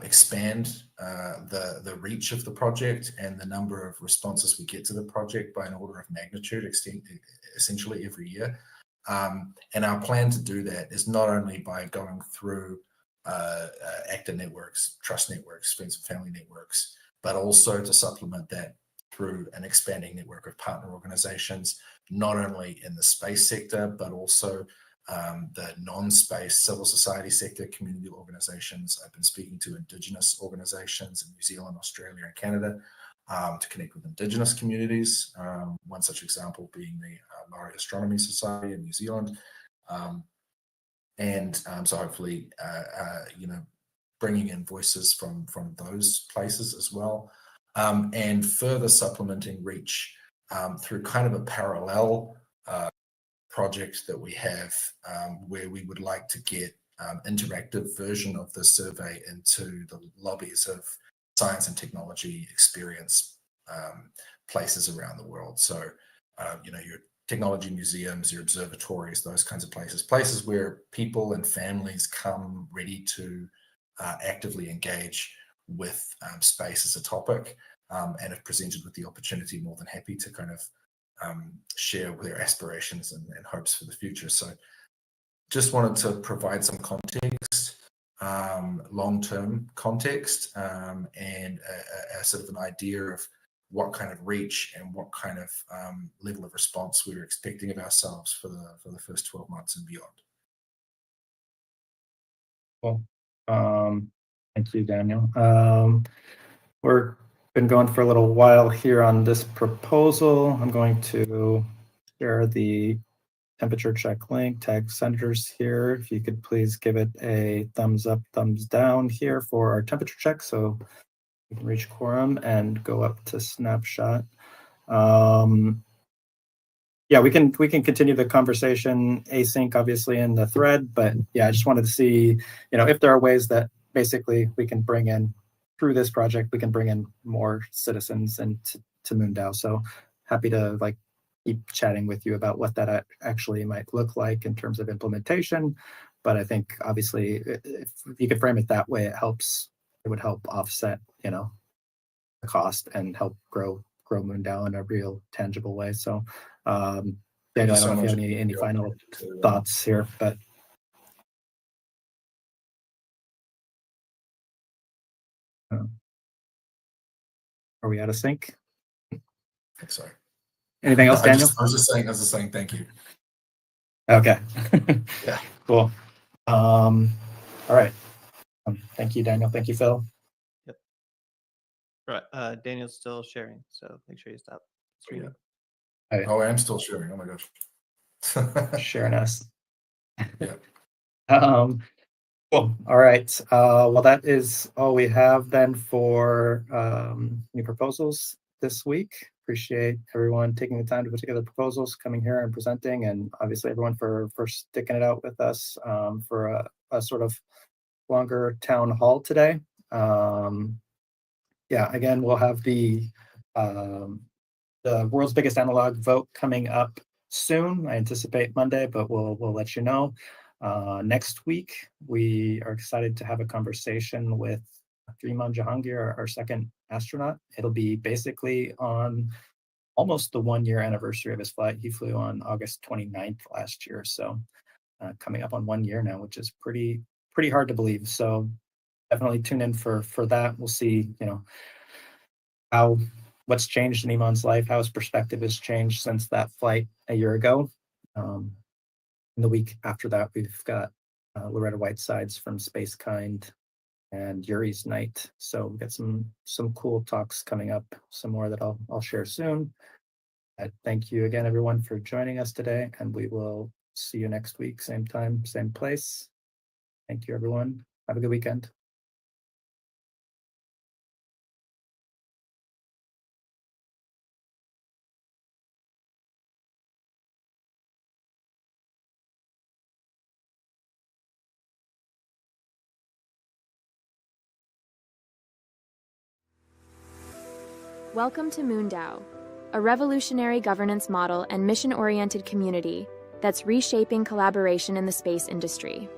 expand the reach of the project and the number of responses we get to the project by an order of magnitude, essentially every year. And our plan to do that is not only by going through actor networks, trust networks, friends and family networks, but also to supplement that through an expanding network of partner organizations, not only in the space sector, but also the non-space civil society sector, community organizations. I've been speaking to Indigenous organizations in New Zealand, Australia, and Canada to connect with Indigenous communities. One such example being the Maori Astronomy Society in New Zealand. So hopefully, bringing in voices from those places as well, and further supplementing reach through kind of a parallel project that we have, where we would like to get interactive version of the survey into the lobbies of science and technology experience places around the world. So, your technology museums, your observatories, those kinds of places where people and families come ready to actively engage with space as a topic, and if presented with the opportunity, more than happy to kind of share their aspirations and hopes for the future. So just wanted to provide some context, long-term context, and a sort of an idea of what kind of reach and what kind of level of response we're expecting of ourselves for the first 12 months and beyond. Cool. Thank you, Daniel. We've been going for a little while here on this proposal. I'm going to share the temperature check link, tag senators here. If you could please give it a thumbs up, thumbs down here for our temperature check so we can reach quorum and go up to snapshot. Yeah, we can continue the conversation async, obviously, in the thread, but yeah, I just wanted to see, if there are ways that basically we can bring in, through this project, we can bring in more citizens into MoonDAO. So happy to keep chatting with you about what that actually might look like in terms of implementation. But I think obviously, if you could frame it that way, it would help offset, the cost and help grow MoonDAO in a real tangible way. So Daniel, I don't know if you have any final thoughts here, but are we out of sync? I think so. Anything else, Daniel? I was just saying thank you. Okay. Yeah. Cool. All right. Thank you, Daniel. Thank you, Phil. Yep. All right. Daniel's still sharing, so make sure you stop streaming. Right. Oh, I am still sharing. Oh my gosh. Sharing us. Yeah. Cool. All right. Well, that is all we have then for new proposals this week. Appreciate everyone taking the time to put together proposals, coming here and presenting, and obviously everyone for sticking it out with us for a sort of longer town hall today. Yeah, again, we'll have the world's biggest analog vote coming up soon. I anticipate Monday, but we'll let you know. Next week, we are excited to have a conversation with Dreeman Jahangir, our second astronaut. It'll be basically on almost the 1-year anniversary of his flight. He flew on August 29th last year. So coming up on 1 year now, which is pretty hard to believe. So definitely tune in for that. We'll see, what's changed in Iman's life, how his perspective has changed since that flight a year ago. In the week after that, we've got Loretta Whitesides from Space Kind and Yuri's Night. So we've got some cool talks coming up, some more that I'll share soon. Thank you again, everyone, for joining us today, and we will see you next week, same time, same place. Thank you, everyone. Have a good weekend. Welcome to MoonDAO, a revolutionary governance model and mission-oriented community that's reshaping collaboration in the space industry.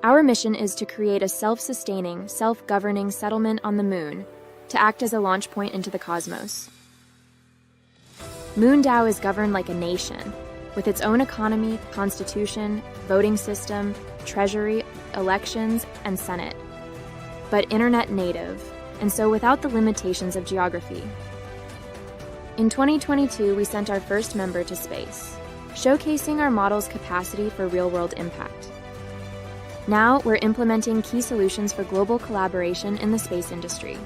Our mission is to create a self-sustaining, self-governing settlement on the moon to act as a launch point into the cosmos. MoonDAO is governed like a nation, with its own economy, constitution, voting system, treasury, elections, and senate, but internet native, and so without the limitations of geography. In 2022, we sent our first member to space, showcasing our model's capacity for real-world impact. Now, we're implementing key solutions for global collaboration in the space industry.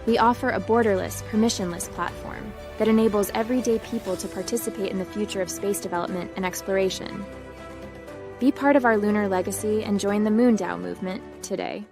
We offer a borderless, permissionless platform that enables everyday people to participate in the future of space development and exploration. Be part of our lunar legacy and join the MoonDAO movement today.